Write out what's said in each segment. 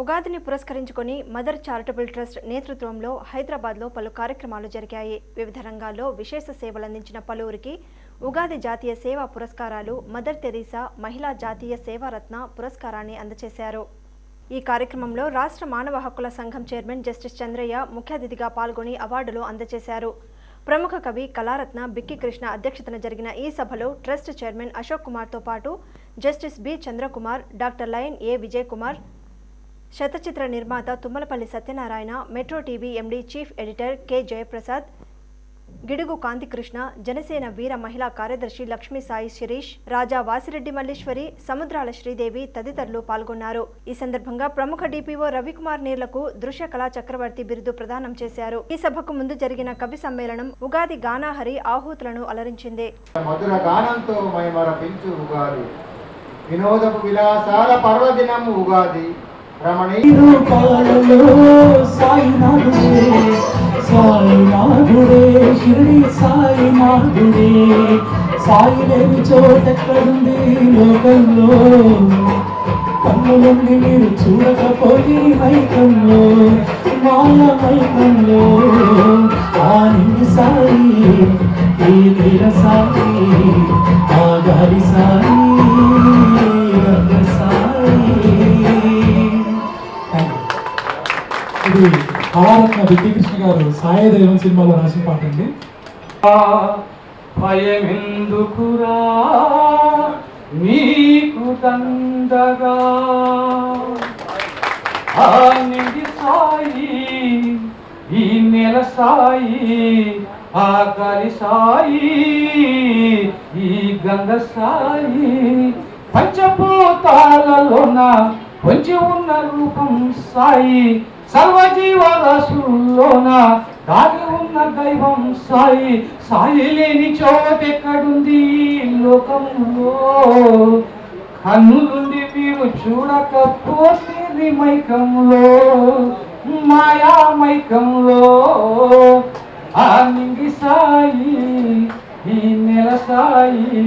ఉగాదిని పురస్కరించుకొని mother charitable trust నేతృత్వంలో హైదరాబాద్లో పలు కార్యక్రమాలు జరిగాయి. వివిధ రంగాల్లో విశేష సేవలందించిన పలువురికి ఉగాది జాతీయ సేవా పురస్కారాలు, మదర్ తెరీసా మహిళా జాతీయ సేవారత్న పురస్కారాన్ని అందజేశారు. ఈ కార్యక్రమంలో రాష్ట్ర మానవ హక్కుల సంఘం చైర్మన్ జస్టిస్ చంద్రయ్య ముఖ్య అతిథిగా పాల్గొని అవార్డులు అందజేశారు. ప్రముఖ కవి కళారత్న బిక్కి కృష్ణ అధ్యక్షతన జరిగిన ఈ సభలో ట్రస్ట్ చైర్మన్ అశోక్ కుమార్తో పాటు justice B Chandrakumar, doctor lion A Vijay Kumar, శతచిత్ర నిర్మాత Tummalapalli Satyanarayana, metro TV MD chief editor K Jayaprasad, Gidugu Kanthikrishna, Janasena వీర మహిళా కార్యదర్శి లక్ష్మీ సాయి శిరీష్, రాజా వాసిరెడ్డి మల్లీశ్వరి, సముద్రాల శ్రీదేవి తదితరులు పాల్గొన్నారు. ఈ సందర్భంగా ప్రముఖ డిపిఓ రవికుమార్ నీర్లకు దృశ్య కళా చక్రవర్తి బిరుదు ప్రదానం చేశారు. ఈ సభకు ముందు జరిగిన కవి సమ్మేళనం ఉగాది గానాహరి ఆహూతులను అలరించింది. మధుర గానంతో మైమరపించు ఉగాది, వినోదపు విలాసాల పర్వదినం ఉగాది. సాయి లేని చోటెక్కడుంది లోకంలో, కన్నులుండి మీరు చూడకపోయి మైకంలో, మాయ మైకంలో ఆనంది సాయి, ఈ నీల సాయి, ఆ గాలి సాయి, ఇది కళారత్న బిక్కి కృష్ణ గారు సాయి దైవం సినిమాలో రాసిన పాట అండి. భయమెందుకురా నీకు దండగా, నిండి సాయి, ఈ నెల సాయి, ఆ గాలి సాయి, ఈ గంగ సాయి, పంచభూతాలలోన పొంచి ఉన్న రూపం సాయి, సర్వజీవ రాశుల్లోన దాగి ఉన్న దైవం సాయి. సాయి లేని చోటెక్కడుంది లోకంలో, కన్నులుండి మీరు చూడకపోతే మైకంలో, మాయా మైకంలో ఆ నింగి సాయి, ఈ నెల సాయి,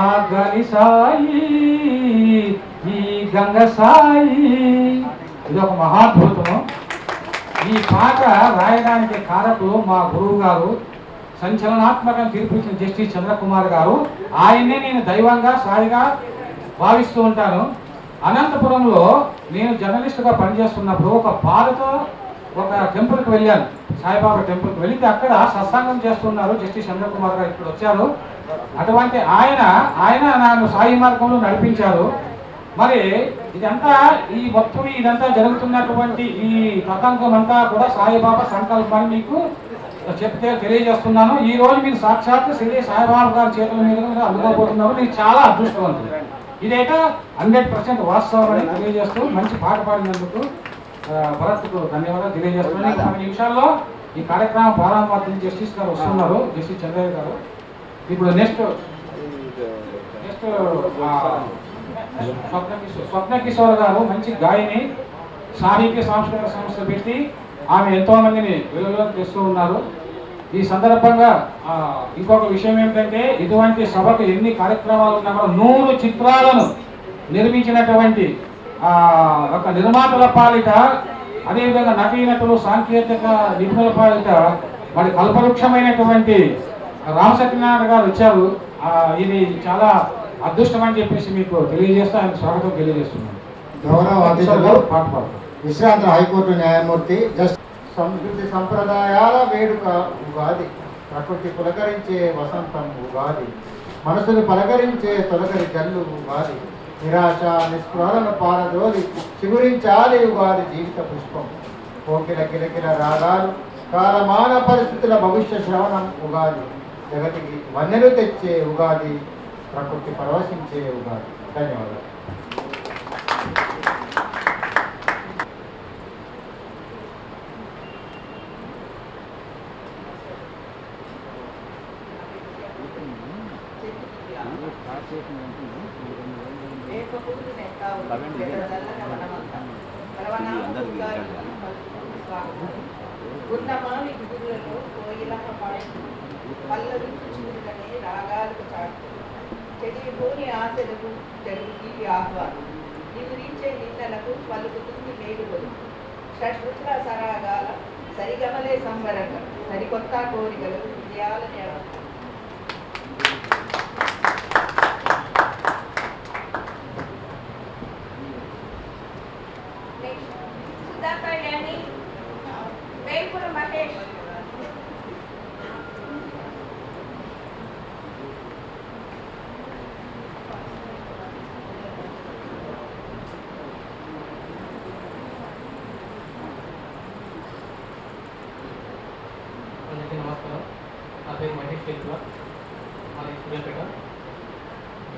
ఆ గని సాయి, ఈ గంగ సాయి. ఇది ఒక మహాద్భుతము. ఈ పాట రాయడానికి కారకులు మా గురువు గారు, సంచలనాత్మకంగా తీర్పిచ్చిన జస్టిస్ చంద్రకుమార్ గారు. ఆయన్నే నేను దైవంగా సాయిగా భావిస్తూ ఉంటాను. అనంతపురంలో నేను జర్నలిస్టుగా పనిచేస్తున్నప్పుడు ఒక బాధతో ఒక టెంపుల్కి వెళ్ళాను, సాయిబాబా టెంపుల్కి వెళితే అక్కడ సత్సంగం చేస్తున్నారు జస్టిస్ చంద్రకుమార్ గారు. ఇప్పుడు వచ్చారు. అటువంటి ఆయన నన్ను సాయి మార్గంలో నడిపించారు. మరి ఇదంతా ఇదంతా జరుగుతున్నటువంటి ఈ తతంగం అంతా కూడా సాయిబాబా సంకల్పాన్ని మీకు తెలియజేస్తున్నాను. ఈ రోజు మీరు సాక్షాత్ శ్రీ సాయిబాబా గారి చేతుల మీద అందుకోబోతున్నారు. మీరు చాలా అదృష్టవంతులు. ఇదైతే 100% వాస్తవం అని తెలియజేస్తూ మంచి పాట పాడినందుకు భరత్కు ధన్యవాదాలు తెలియజేస్తున్నాను. 10 నిమిషాల్లో ఈ కార్యక్రమం ప్రారంభం జస్టిస్ గారు వస్తున్నారు, జస్టిస్ చంద్రయ్య గారు. ఇప్పుడు నెక్స్ట్ స్వప్న కిషోర్ గారు మంచి గాయని, సాహిత్య సాంస్కృతిక సంస్థ పెట్టి ఆమె ఎంతో మందిని వెలుగులోకి తెస్తూ ఉన్నారు. ఈ సందర్భంగా ఇంకొక విషయం ఏమిటంటే, ఇటువంటి సభకు ఎన్ని కార్యక్రమాలు ఉన్నా కూడా 100 చిత్రాలను నిర్మించినటువంటి ఒక నిర్మాతల పాలిట, అదేవిధంగా నటీనటులు, సాంకేతిక నిపుణుల పాలిట మరి కల్పవృక్షమైనటువంటి రామసత్యనారాయణ గారు వచ్చారు. ఇది చాలా అదృష్టం అని చెప్పేసి మీకు తెలియజేస్తూ ఆయన స్వాగతం తెలియజేస్తున్నాను. గౌరవ అతిథులు, విశ్రాంత హైకోర్టు న్యాయమూర్తి, సంస్కృతి సంప్రదాయాల వేడుక ఉగాది, ప్రకృతి పులకరించే వసంతం ఉగాది, మనసును పలకరించే తొలకరి జల్లు ఉగాది, నిరాశ నిస్పృహలను పారదోలి చిగురించాలి ఉగాది జీవిత పుష్పం, కోకిల కిలకిల రాగాలు, కాలమాన పరిస్థితుల భవిష్య శ్రవణం ఉగాది, జగతికి వన్నెలు తెచ్చే ఉగాది, ప్రకృతి పరవశించే ఉగాది. ధన్యవాదాలు. రాగాలకు చాటు తెలియబోని ఆశలకు జరుగుకి ఆహ్వానం. నిదురించే నిందలకు పలుకుతుంది మేలుగొలు. షడ్రుచుల సరాగాల సరిగమలే సంబరంగా సరికొత్త కోరికలు విజయాల నేడ. సుధాకర్యాని వేల్పుర మహేష్. అందరికీ నమస్కారం. నా పేరు మహేష్ తెలుగుగా, మాది సూర్యాపేట.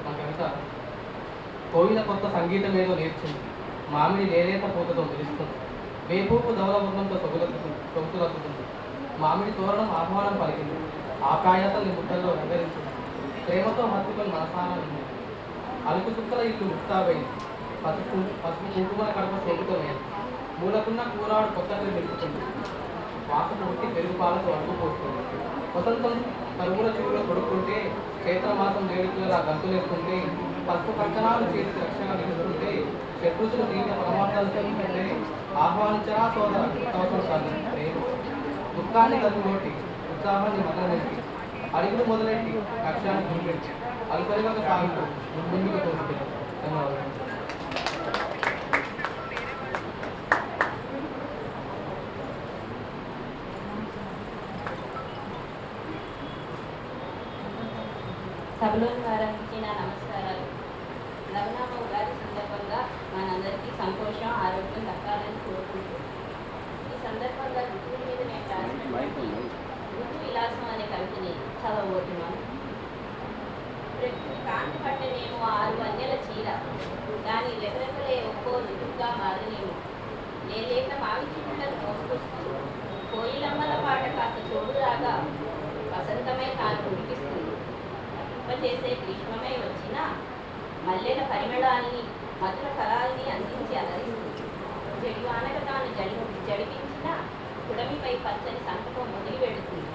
మా కవిత కోయిల కొత్త సంగీతం ఏదో నేర్చుంది, మామిడి లేలేత పూతతో మెరుస్తుంది, వేపూపు ధవలవర్ణంతో సొగుతులవుతుంది, మామిడి తోరణం ఆహ్వానం పలికింది, ఆకాయతల్ని ముద్దల్లో రంగరించింది, ప్రేమతో హత్తుకొని మనసానం ఉంది, అలుకు చుక్కల ఇల్లు ముక్తాబైంది, పసుపు కుంకుమల కడప సోకుతమైంది, మూలకున్న కూరాడు కొత్తగా నిలుపుతుంది, వాసపు ఉట్టి పెరుగు పాలతో అడుగుపోతుంది, వసంతం కరుగుల చెవులో కొడుకుంటే, చైత్రమాసం వేడుకల గంతులేస్తుంటే, పసుపు కంకణాలు చేసి రక్షగా నిలుస్తుంటే, షడ్రుచులు దీని పరమార్థాలు చదువుతుంటే, ఆహ్వానించరా సోదర సంవత్సరాలు ప్రేమ దుఃఖాన్ని కలుగులోటి ఉత్సాహాన్ని మొదలెట్టి అడుగులు మొదలెట్టి లక్ష్యాన్ని గురిపెట్టి అల్పరిగా సాగుతూ ముందుకు తోడుకెళ్ళి. ధన్యవాదాలు. సభలోని వారికి నా నమస్కారాలు. లవనామ ఉగాది సందర్భంగా మనందరికీ సంతోషం, ఆరోగ్యం దక్కాలని కోరుకుంటూ ఈ సందర్భంగా ఋతువుల మీద నేను రాసినటువంటి ఋతు విలాసం అనే కవితని చదవబోతున్నాను. ప్రకృతి కాంతి పట్టనేమో 6 వన్నెల చీర, దాని రెపరెపలే ఒక్కో ఋతువుగా మారనేమో, లేలేత మావి చెట్లను మోసుకొస్తూ కోయిలమ్మల పాట కాస్త చోడులాగా వసంతమై తాను ఉడికిస్తుంది. చేసే గ్రీష్మమై వచ్చిన మల్లెల పరిమళాన్ని మధుర ఫలాల్ని అందించి అలరిస్తుంది. చెడు ఆనక తాను జడిపించిన కుడమిపై పచ్చని సంతకం మునిగి వెళుతుంది.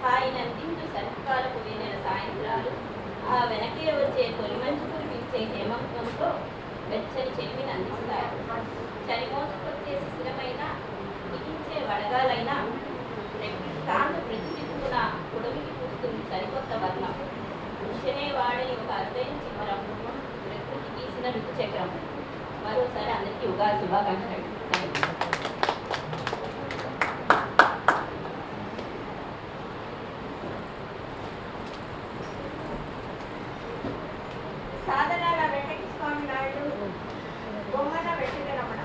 హాయినందించు శరత్కాలపు వేనెల సాయంత్రాలు ఆ వెనకే వచ్చే తొలి మంచు కురిపించే హేమంతంతో వెచ్చని చెలిమిని అందిస్తాయి. చలిమోసుకొచ్చే శిశిరమైన మిగించే వడగాలైనా తాను ప్రతిదిక్కున కుడమికి పూస్తుంది సరికొత్త వర్ణం. పురుషనే వాడని ఒక అరుదైన చివరం, ప్రకృతి గీసిన ఋతు చక్రం. మరోసారి అందరికీ ఉగాది శుభాకాంక్షలు. సాధనాల వెంకట స్వామి నాయుడు, బొమ్మన వెంకటరమణ.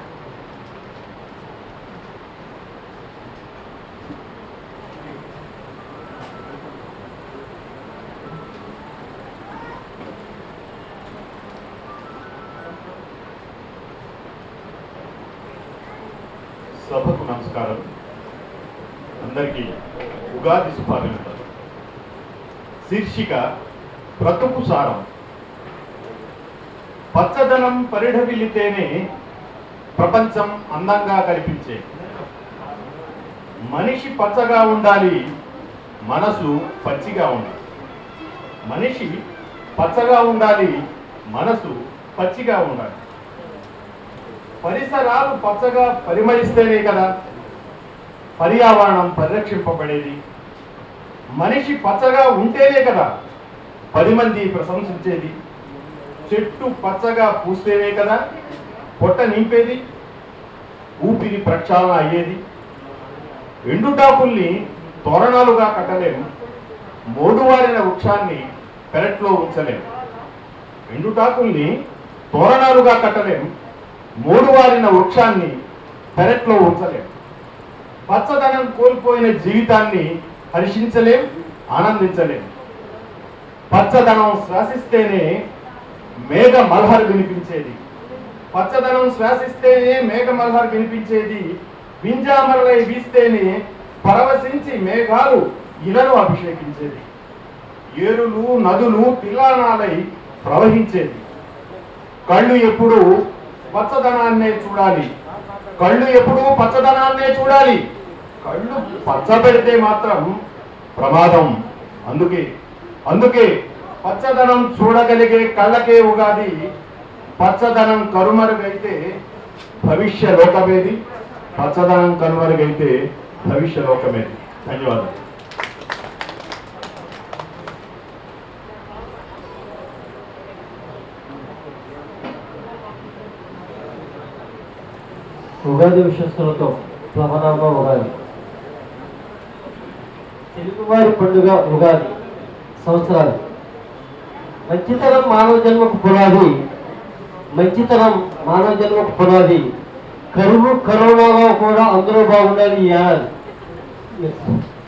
సభకు నమస్కారం. అందరికీ ఉగాది శుభాకాంక్షలు. శీర్షిక బ్రతుకు సారం. పచ్చదనం పరిఢవిల్లితేనే ప్రపంచం అందంగా కనిపించే. మనిషి పచ్చగా ఉండాలి, మనసు పచ్చిగా ఉండాలి. మనిషి పచ్చగా ఉండాలి, మనసు పచ్చిగా ఉండాలి. పరిసరాలు పచ్చగా పరిమళిస్తేనే కదా పర్యావరణం పరిరక్షింపబడేది. మనిషి పచ్చగా ఉంటేనే కదా 10 మంది ప్రశంసించేది. చెట్టు పచ్చగా పూస్తేనే కదా పొట్ట నింపేది, ఊపిరి ప్రక్షాళన అయ్యేది. ఎండుటాకుల్ని తోరణాలుగా కట్టలేము, మోడువారిన వృక్షాన్ని పెరట్లో ఉంచలేము. ఎండుటాకుల్ని తోరణాలుగా కట్టలేము, మూడువారిన వృక్షాన్ని పెరట్లో ఉంచలేం. పచ్చదనం కోల్పోయిన జీవితాన్ని హర్షించలేం, ఆనందించలేం. పచ్చదనం శ్వాసిస్తేనే మేఘ మల్హర్ వినిపించేది. పచ్చదనం శ్వాసిస్తేనే మేఘ మల్హర్ వినిపించేది. వింజామరలై వీస్తేనే పరవశించి మేఘాలు ఇలను అభిషేకించేది. ఏరులు నదులు తిల్లానాలై ప్రవహించేది. కళ్ళు ఎప్పుడు పచ్చదనాన్నే చూడాలి, కళ్ళు ఎప్పుడూ పచ్చదనాన్నే చూడాలి. కళ్ళు పచ్చబెడితే మాత్రం ప్రమాదం. అందుకే పచ్చదనం చూడగలిగే కళ్ళకే ఉగాది, పచ్చదనం కనుమరుగైతే భవిష్య లోకమేది, పచ్చదనం కనుమరుగైతే భవిష్య లోకమేది. ధన్యవాదాలు. ఉగాది విశ్వస్తులతో ప్లవనామ ఉగాది. తెలుగువారి పండుగ ఉగాది. సంవత్సరాలు. మంచితనం మానవ జన్మకు పునాది, మంచితనం మానవ జన్మకు పునాది. కరువు కరోనాలో కూడా అందరూ బాగుండాలి ఈ ఏడాది.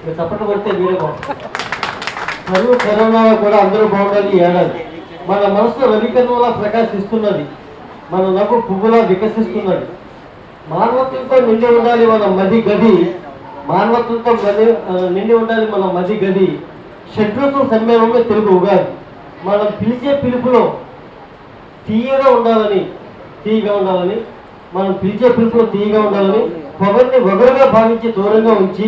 మీరు తప్పట్లు కొడితే మీరే బాగుంటారు. కరువు కరోనాలో కూడా అందరూ బాగుండాలి ఈ ఏడాది. మన మనసు రవికరణంలా ప్రకాశిస్తున్నది, మన నవ్వు పువ్వులా వికసిస్తున్నది. మానవత్వంతో నిండి ఉండాలి మన మది గది, మానవత్వంతో నిండి ఉండాలి మన మది గది. షడ్రుతుల సమ్మేళనమే తెలుగు ఉగాది. మనం పిలిచే పిలుపులో తీయగా ఉండాలని, మనం పిలిచే పిలుపులో తీయగా ఉండాలని, పొగర్ని వగరుగా భావించి దూరంగా ఉంచి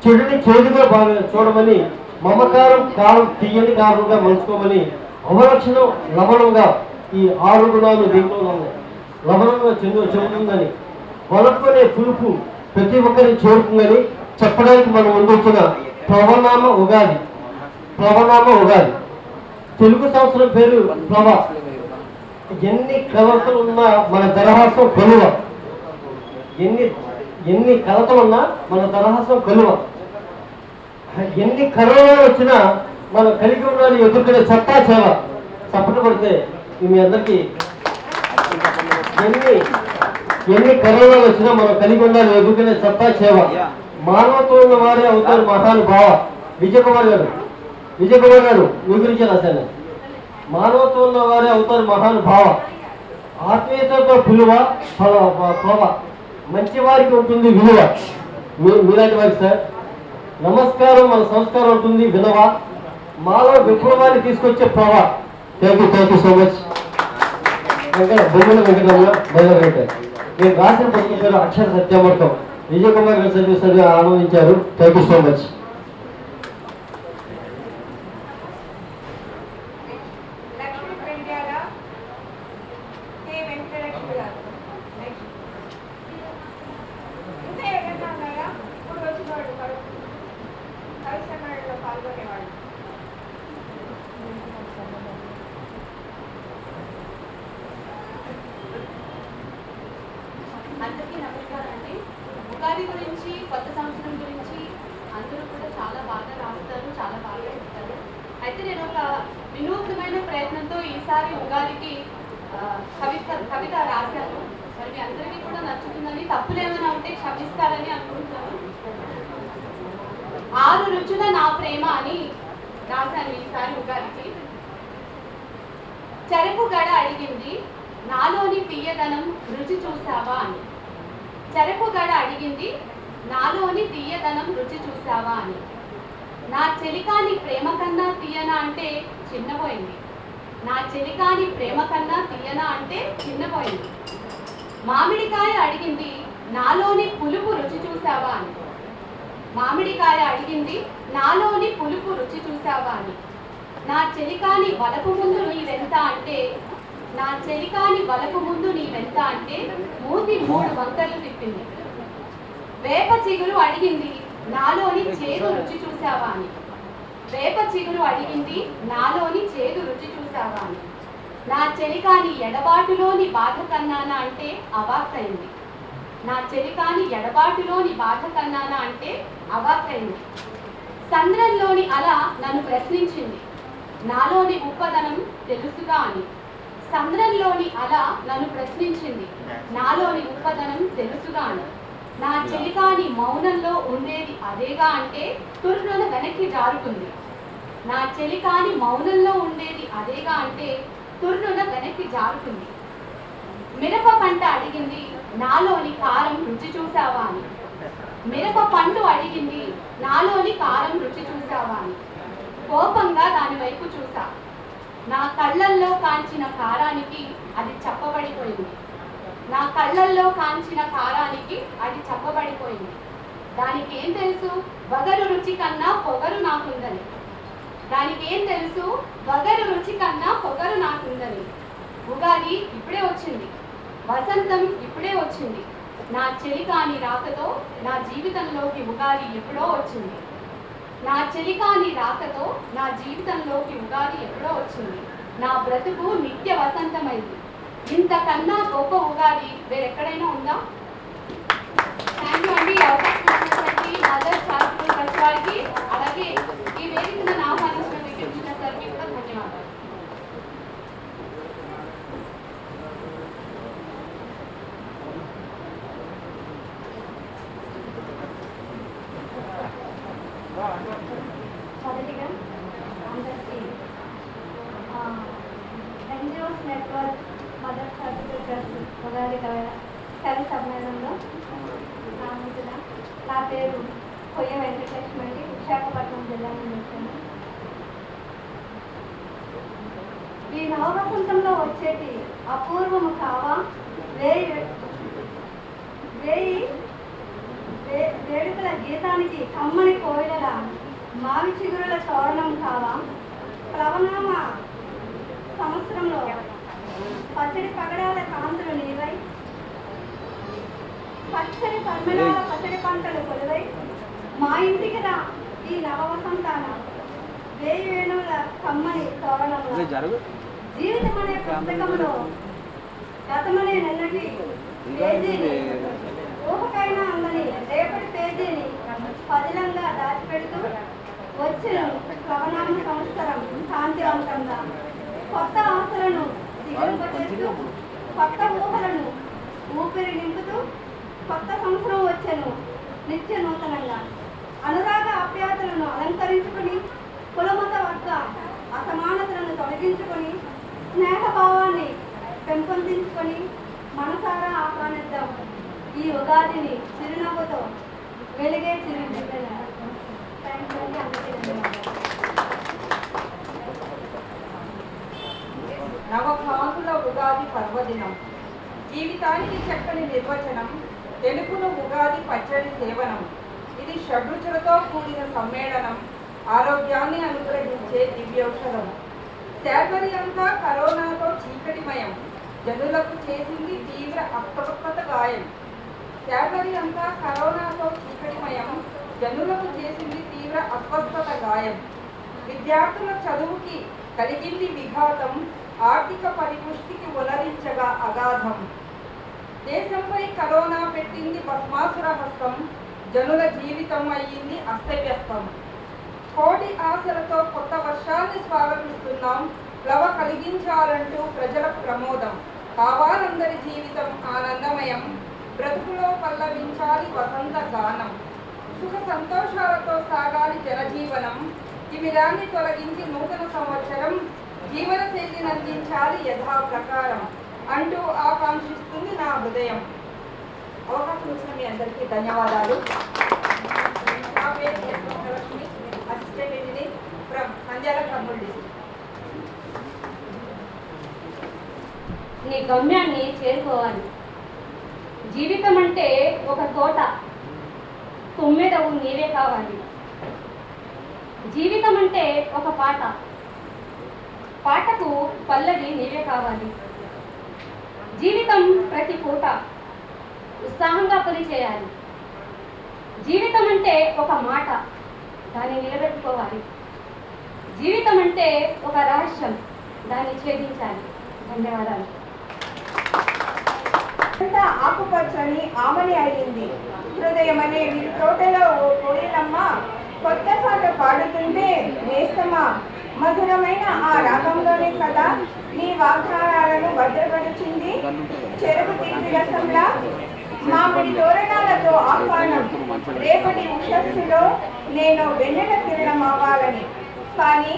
చెడుని చేదుగా చూడమని, మమకారం కాలం తీయని కారణంగా మలుచుకోమని, అవలక్షణం లవణంగా ఈ 6 గుణాలు దీంట్లో లవణంగా చెబుతుందని, వలపనే పులుపు ప్రతి ఒక్కరిని చేరుకుందని చెప్పడానికి మనం ముందు వచ్చిన ప్లవనామ ఉగాది. తెలుగు సంవత్సరం పేరు ప్లవ. ఎన్ని కలతలు ఉన్నా మన దరహాసం కలువ. ఎన్ని కలతలు ఉన్నా మన దరహాసం కలువ. ఎన్ని కరోనాలు వచ్చినా మనం కలిగి ఉండాలి ఎదుర్కొనే సత్తా సేవ. చప్పట్లు కొడితే మీ అందరికీ ఎన్ని కరోనాలు వచ్చినా మనం కలిగి ఉండాలి ఎదుర్కొనే సత్తా సేవ. మానవత్వం ఉన్న వారే అవుతారు మహానుభావ. విజయకుమార్ గారు మీ గురించి రాశాను. మానవత్వం ఉన్న వారే అవుతారు మహానుభావ. ఆత్మీయతతో పిలువ ప్లవ. మంచి వారికి ఉంటుంది విలువ. మీలాంటి వారికి సార్ నమస్కారం, మన సంస్కారం ఉంటుంది విలువ. మాలో విప్లవాన్ని తీసుకొచ్చే ప్లవ. Thank you so much. Bommala Venkataramana బయలుదేరారు. నేను రాసిన పుస్తకం పేరు అక్షర సత్యామృతం. విజయకుమార్ గారు చదివి ఆనందించారు. Thank you so much. Lakshmi Pendyala K Venkatalakshmi గారు. నెక్స్ట్ ఇంకా ఏదైనా ఉన్నాయా? ఇప్పుడు వచ్చినవాడు కవి సమ్మేళనంలో పాల్గొనేవాడు. అందరికీ నమస్కారం అండి. ఉగాది గురించి, కొత్త సంవత్సరం గురించి అందరూ కూడా చాలా బాగా రాస్తారు, చాలా బాగా ఇస్తారు. అయితే నేను ఒక వినూత్నమైన ప్రయత్నంతో ఈసారి ఉగాదికి కవిత రాశాను. మరి మీ అందరికీ కూడా నచ్చుతుందని, తప్పులేమైనా ఉంటే క్షమిస్తారని అనుకుంటున్నాను. 6 రుచుల నా ప్రేమ అని రాశాను ఈసారి ఉగాదికి. చెరకు గడ అడిగింది నాలోని తీయదనం రుచి చూసావా అని. చెరకు గడ అడిగింది నాలోని తీయదనం రుచి చూసావా అని. నా చెలికాని ప్రేమ కన్నా తీయనా అంటే చిన్నపోయింది. నా చెలికాని ప్రేమ కన్నా తీయనా అంటే చిన్నపోయింది. మామిడికాయ అడిగింది నాలోని పులుపు రుచి చూసావా అని. మామిడికాయ అడిగింది నాలోని పులుపు రుచి చూసావా అని. నా చెలికాని వలపు ముందు నీవెంత అంటే, నా చెలికాని వలపు ముందు నీవెంత అంటే మూతి 3 వంకలు తిప్పింది. వేప చిగురు అడిగింది నాలోని చేదు రుచి చూసావా అని. వేప చిగురు అడిగింది నాలోని చేదు రుచి చూసావా అని. నా చెలికాని ఎడబాటులోని బాధ కన్నానా అంటే అవాక్కైంది. నా చెలికాని ఎడబాటులోని బాధ కన్నానా అంటే అవాక్కైంది. సంద్రంలోని అల నన్ను ప్రశ్నించింది నాలోని ఉప్పదనం తెలుసుగా అని. సంద్రంలోని అల నన్ను ప్రశ్నించింది నాలోని ఉప్పదనం తెలుసుగా అని. నా చెలికాని మౌనంలో ఉండేది అదేగా అంటే తుర్రున వెనక్కి జారుకుంది. నా చెలికాని మౌనంలో ఉండేది అదేగా అంటే తుర్రున వెనక్కి జారుకుంది. మిరప పంట అడిగింది నాలోని కారం రుచి చూసావా అని. మిరప పండు అడిగింది నాలోని కారం రుచి చూసావా అని. కోపంగా దాని వైపు చూసా. నా కళ్ళల్లో కాంచిన కారానికి అది చప్పబడిపోయింది. నా కళ్ళల్లో కాంచిన కారానికి అది చప్పబడిపోయింది. దానికి ఏం తెలుసు వగరు రుచి కన్నా పొగరు నాకుందని. దానికి ఏం తెలుసు వగరు రుచి కన్నా పొగరు నాకుందని. ఉగాది ఇప్పుడే వచ్చింది, వసంతం ఇప్పుడే వచ్చింది. నా చెలికాని రాకతో నా జీవితంలోకి ఉగాది ఎప్పుడో వచ్చింది. నా చెలికాని రాకతో నా జీవితంలోకి ఉగాది ఎప్పుడో వచ్చింది. నా బ్రతుకు నిత్య వసంతమైంది. ఇంతకన్నా గొప్ప ఉగాది వేరెక్కడైనా ఉందా? థ్యాంక్ యూ అండి. ఈ అవకాశం ఇచ్చినటువంటి మదర్ చారిటబుల్ ట్రస్ట్ వారికి, అలాగే ఈ వేదికను ఆహ్వానించిన వికృష్ణ సార్కి కూడా ధన్యవాదాలు. మొదటిగా అందరికీ NGOs network mother charitable trust Ugadi కవి సమ్మేళనంలో నా పేరు కొయ్య వెంకటలక్ష్మి అండి. విశాఖపట్నం జిల్లా నుండి వచ్చాను. ఈ నవవసంతంలో వచ్చేటి అపూర్వము కావా, వేడుకల గీతానికి కమ్మని కోయిలల మావి చిగురుల తోరణం కావా, ప్లవనామ సంవత్సరంలో పచ్చడి పగడాల కాంతులు నీవై, పచ్చడి పరిమళాల పచ్చడి పంటలు కొలువై, మా ఇంటికి రా ఈ నవవసంతాన వేయి వేణువుల కమ్మని తోరణంలో. జీవితం అనే పుస్తకంలో గతమనే నిన్నటి పేజీని, ఊహకైనా అందని రేపటి పేజీని పదిలంగా దాచిపెడుతూ వచ్చిన ప్లవనామ సంవత్సరం కాంతివంతంగా కొత్త ఆశలను దిగింపచేస్తూ, కొత్త ఊహలను ఊపిరి నింపుతూ కొత్త సంవత్సరం వచ్చెను నిత్య నూతనంగా. అనురాగ ఆప్యాయతలను అలంకరించుకుని, కులమత వర్గ అసమానతలను తొలగించుకొని, స్నేహభావాన్ని పెంపొందించుకొని మనసారా ఆహ్వానిద్దాం ఈ ఉగాదిని చిరునవ్వుతో, వెలిగే చిరునవ్వుగా. థ్యాంక్ యూ అండి. అందరికీ నవభాగుల ఉగాది పర్వదినం, జీవితానికి చక్కని నిర్వచనం, తెలుపును ఉగాది పచ్చడి సేవనం. ఇది షడ్రుచులతో కూడిన సమ్మేళనం, ఆరోగ్యాన్ని అనుగ్రహించే దివ్యౌషధం. శాఖరి అంతా కరోనాతో చీకటిమయం, జనులకు చేసింది తీవ్ర అస్వస్థత గాయం. శాఖరి అంతా కరోనాతో చీకటిమయం, జనులకు చేసింది తీవ్ర అస్వస్థత గాయం. విద్యార్థుల చదువుకి కలిగింది విఘాతం, ఆర్థిక పరిపుష్టికి ఉలరించగా అగాధం. దేశంపై కరోనా పెట్టింది భస్మాసుర హస్తం, జనుల జీవితం అయ్యింది అస్తవ్యస్తం. కోటి ఆశలతో కొత్త వర్షాన్ని స్వాగతిస్తున్నాం, ప్లవ కలిగించాలంటూ ప్రజల ప్రమోదం. కావాలందరి జీవితం ఆనందమయం, బ్రతుకులో పల్లవించాలి వసంత గానం. సుఖ సంతోషాలతో సాగాలి జనజీవనం, తిమిరాన్ని తొలగించి నూతన సంవత్సరం, జీవన శైలిని అందించాలి యథా ప్రకారం అంటూ ఆకాంక్షిస్తుంది నా హృదయం. అవకాశం ఇచ్చిన మీ అందరికీ ధన్యవాదాలు. నా పేరు Lakshmi, assistant engineer from Nandyal Kurnool district. నీ గమ్యాన్ని చేరుకోవాలి. జీవితం అంటే ఒక తోట, తొమ్మిదవు నీవే కావాలి. జీవితం అంటే ఒక పాట, పాటకు పల్లవి నీవే కావాలి. జీవితం ప్రతి పూట ఉత్సాహంగా పనిచేయాలి. జీవితం అంటే ఒక మాట, దాన్ని నిలబెట్టుకోవాలి. జీవితం అంటే ఒక రహస్యం, దాన్ని ఛేదించాలి. ధన్యవాదాలు. ఆకుపచ్చని ఆమని అయింది హృదయం అనే తోటలో ఓ కోయిలమ్మ కొత్త పాట పాడుతుంటే నేస్తమా, మధురమైన ఆ రాగంలోనే కదా నీ వాగ్దానాలను భద్రపరిచింది. చెరుకు తీపి రసంలా మామిడి తోరణాలతో ఆహ్వానం, రేపటి ఉషస్సులో నేను వెన్నెల కిరణం అవ్వాలని. కానీ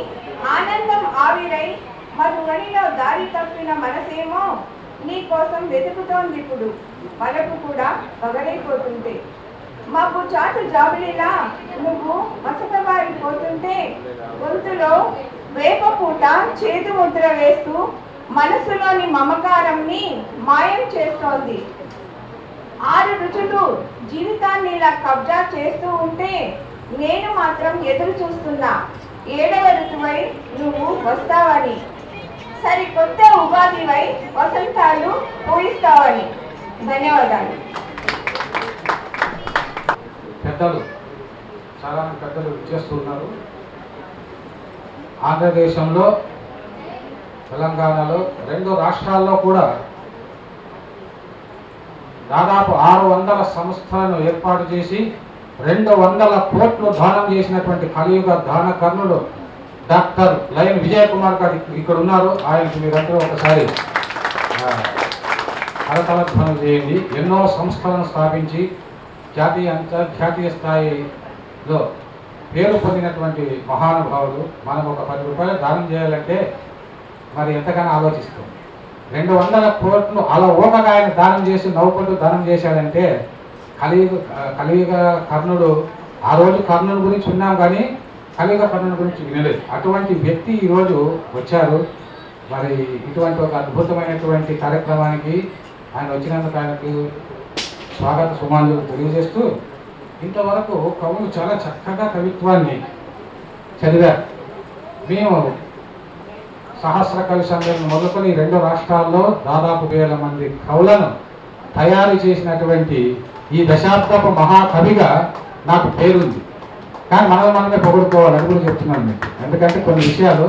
ఆనందం ఆవిరై మధువనిలో దారి తప్పిన మనసేమో నీ కోసం వెతుకుతోంది ఇప్పుడు. వలకు కూడా పగలైపోతుంటే, మాకు చాటు జాబిలిలా నువ్వు మసకబారిపోతుంటే, గొంతులో వేపపూట చేదు ముద్ర వేస్తూ మనసులోని మమకారంని మాయం చేస్తోంది. 6 రుచులు జీవితాన్ని ఇలా కబ్జా చేస్తూ ఉంటే నేను మాత్రం ఎదురు చూస్తున్నా 7వ ఋతువై నువ్వు వస్తావని. సరికొత్త ఉగాదివై వసంతాలు పూయిస్తావని. ధన్యవాదాలు. పెద్దలు చాలా పెద్దలు చేస్తున్నారు. ఆంధ్రదేశంలో, తెలంగాణలో, 2 రాష్ట్రాల్లో కూడా దాదాపు 600 సంస్థలను ఏర్పాటు చేసి 200 కోట్లు దానం చేసినటువంటి కలియుగ దాన కర్ణుడు డాక్టర్ లయన్ విజయ్ కుమార్ గారు ఇక్కడ ఉన్నారు. ఆయనకి మీరందరూ ఒకసారి కరతలధ్వనం చేయండి. ఎన్నో సంస్థలను స్థాపించి జాతీయ అంతర్జాతీయ స్థాయిలో పేరు పొందినటువంటి మహానుభావులు. మనం ఒక 10 రూపాయలు దానం చేయాలంటే మరి ఎంతగానో ఆలోచిస్తాం. 200 కోట్లు అలా ఓకగా ఆయన దానం చేసి నవ్వుకుంటూ దానం చేశాడంటే కలియుగ కర్ణుడు. ఆ రోజు కర్ణుని గురించి విన్నాం కానీ కలియుగ కర్ణుని గురించి వినలేదు. అటువంటి వ్యక్తి ఈరోజు వచ్చారు. మరి ఇటువంటి ఒక అద్భుతమైనటువంటి కార్యక్రమానికి ఆయన వచ్చినందుకు ఆయనకు స్వాగత సుమాన్లు తెలియజేస్తూ, ఇంతవరకు కవులు చాలా చక్కగా కవిత్వాన్ని చదివారు. మేము సహస్ర కవి సమ్మేళనం మొదలుకొని 2 రాష్ట్రాల్లో దాదాపు 1000 మంది కవులను తయారు చేసినటువంటి ఈ దశాబ్దపు మహాకవిగా నాకు పేరుంది. కానీ మనమే పొగుడుకోవాలి. అది కూడా చెప్తున్నాను మీకు. ఎందుకంటే కొన్ని విషయాలు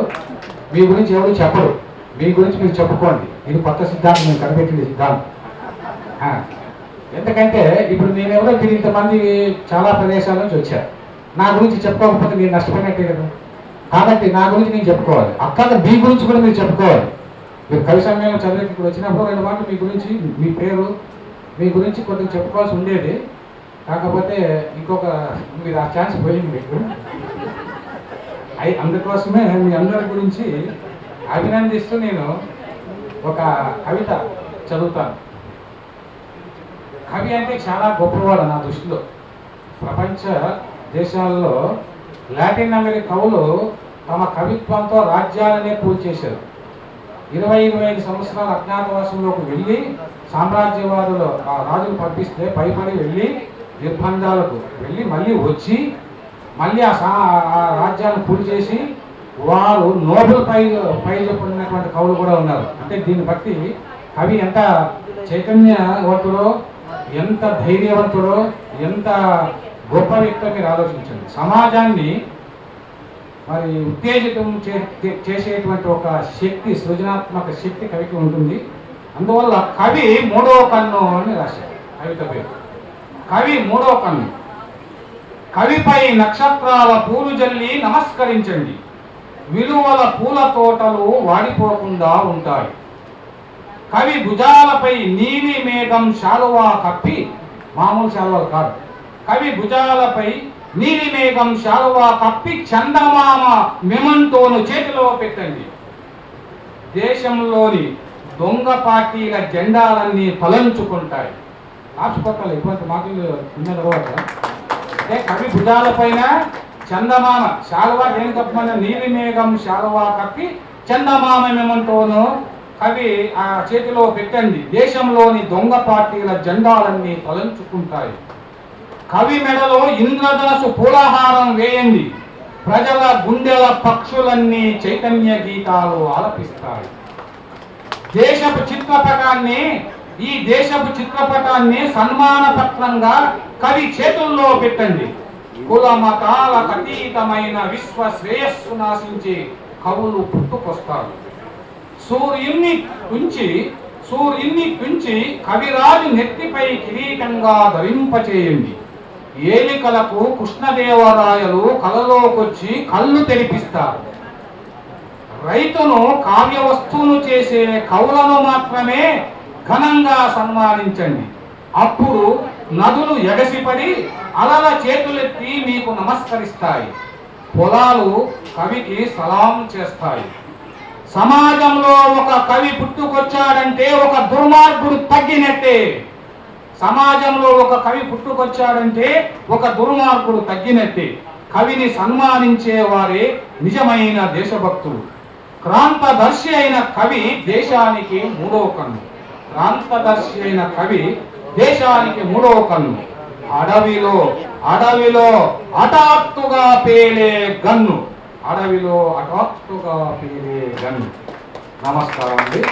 మీ గురించి ఎవరు చెప్పరు. మీ గురించి మీరు చెప్పుకోండి. ఇది కొత్త సిద్ధాంతం, నేను కనిపెట్టింది సిద్ధాంతం. ఎందుకంటే ఇప్పుడు నేనెవరో మీరు ఇంతమంది చాలా ప్రదేశాల నుంచి వచ్చారు. నా గురించి చెప్పుకోకపోతే నేను నష్టపోయినట్టే కదా. కాబట్టి నా గురించి నేను చెప్పుకోవాలి. అక్కడ మీ గురించి కూడా మీరు చెప్పుకోవాలి. మీరు కవి సమ్మేళనం చదివేకి ఇప్పుడు వచ్చినప్పుడు 2 మాటలు మీ గురించి, మీ పేరు, మీ గురించి కొద్దిగా చెప్పుకోవాల్సి ఉండేది. కాకపోతే ఇంకొక మీరు ఆ ఛాన్స్ పోయింది మీకు. అందుకోసమే మీ అందరి గురించి అభినందిస్తూ నేను ఒక కవిత చదువుతాను. కవి అంటే చాలా గొప్పవాడు నా దృష్టిలో. ప్రపంచ దేశాల్లో లాటిన్ అమెరికా కవులు తమ కవిత్వంతో రాజ్యాలనే కూల్చేశారు. 20-25 సంవత్సరాల అజ్ఞాతవాసంలోకి వెళ్ళి సామ్రాజ్యవాదులు ఆ రాజులు పంపిస్తే భయపడి వెళ్ళి నిర్బంధాలకు వెళ్ళి మళ్ళీ వచ్చి మళ్ళీ ఆ రాజ్యాన్ని పూర్తి చేసి వారు నోబెల్ ప్రైజ్ పొందినటువంటి కవులు కూడా ఉన్నారు. అంటే దీన్ని బట్టి కవి ఎంత చైతన్యవంతుడో, ఎంత ధైర్యవంతుడో, ఎంత గొప్ప వ్యక్తితో మీరు ఆలోచించండి. సమాజాన్ని మరి ఉత్తేజితం చేసేటువంటి ఒక శక్తి, సృజనాత్మక శక్తి కవికి ఉంటుంది. అందువల్ల కవి 3వ కన్ను అని రాశారు కవిత పేరు. కవి 3వ కన్ను. కవిపై నక్షత్రాల పూలు జల్లి నమస్కరించండి, విలువల పూల తోటలు వాడిపోకుండా ఉంటాయి. కవి భుజాలపై నీలి మేఘం శాలువా కప్పి, మామూలు శాలువాలు కాదు, కవి భుజాలపై నీలి మేఘం శాలువా కప్పి చందమామ మెమంటోను చేతిలో పెట్టండి. దేశంలోని దొంగ పార్టీల జెండాలన్నీ తలంచుకుంటాయి. ఆశుపత్రాలు ఎటువంటి మాటలు ఉన్న తర్వాత అంటే కవి భుజాలపైన చందమామ శాలువా దేని కప్పమన్న నీలి మేఘం శాలువా కప్పి చందమామ మెమంటోను కవి ఆ చేతిలో పెట్టండి. దేశంలోని దొంగ పార్టీల జెండాలన్నీ తలంచుకుంటాయి. కవి మెడలో ఇంద్రధనసు పూలహారం వేయండి, ప్రజల గుండెల పక్షులన్నీ చైతన్య గీతాలు ఆలపిస్తాయి. ఈ దేశపు చిత్రపటాన్ని సన్మాన పత్రంగా కవి చేతుల్లో పెట్టండి. కుల మతాలకు అతీతమైన విశ్వ శ్రేయస్సు నాశించి కవులు పుట్టుకొస్తారు. సూర్యున్ని కుంచి కవిరాజు నెత్తిపై కిరీటంగా ధరింపచేయండి. ఏలికలకు కృష్ణదేవరాయలు కలలోకొచ్చి కళ్ళు తెరిపిస్తారు. రైతును కావ్య వస్తువును చేసే కవులను మాత్రమే ఘనంగా సన్మానించండి. అప్పుడు నదులు ఎగసిపడి అలల చేతులెత్తి మీకు నమస్కరిస్తాయి. పొలాలు కవికి సలాం చేస్తాయి. సమాజంలో ఒక కవి పుట్టుకొచ్చాడంటే ఒక దుర్మార్గుడు తగ్గినట్టే. సమాజంలో ఒక కవి పుట్టుకొచ్చాడంటే ఒక దుర్మార్గుడు తగ్గినట్టే. కవిని సన్మానించే వారే నిజమైన దేశభక్తులు. క్రాంతదర్శి అయిన కవి దేశానికి 3వ కన్ను. క్రాంతదర్శి అయిన కవి దేశానికి 3వ కన్ను. అడవిలో హఠాత్తుగా పేలే గన్ను. అడవిలో హఠాత్తుగా పేలే గన్ను. నమస్కారం అండి.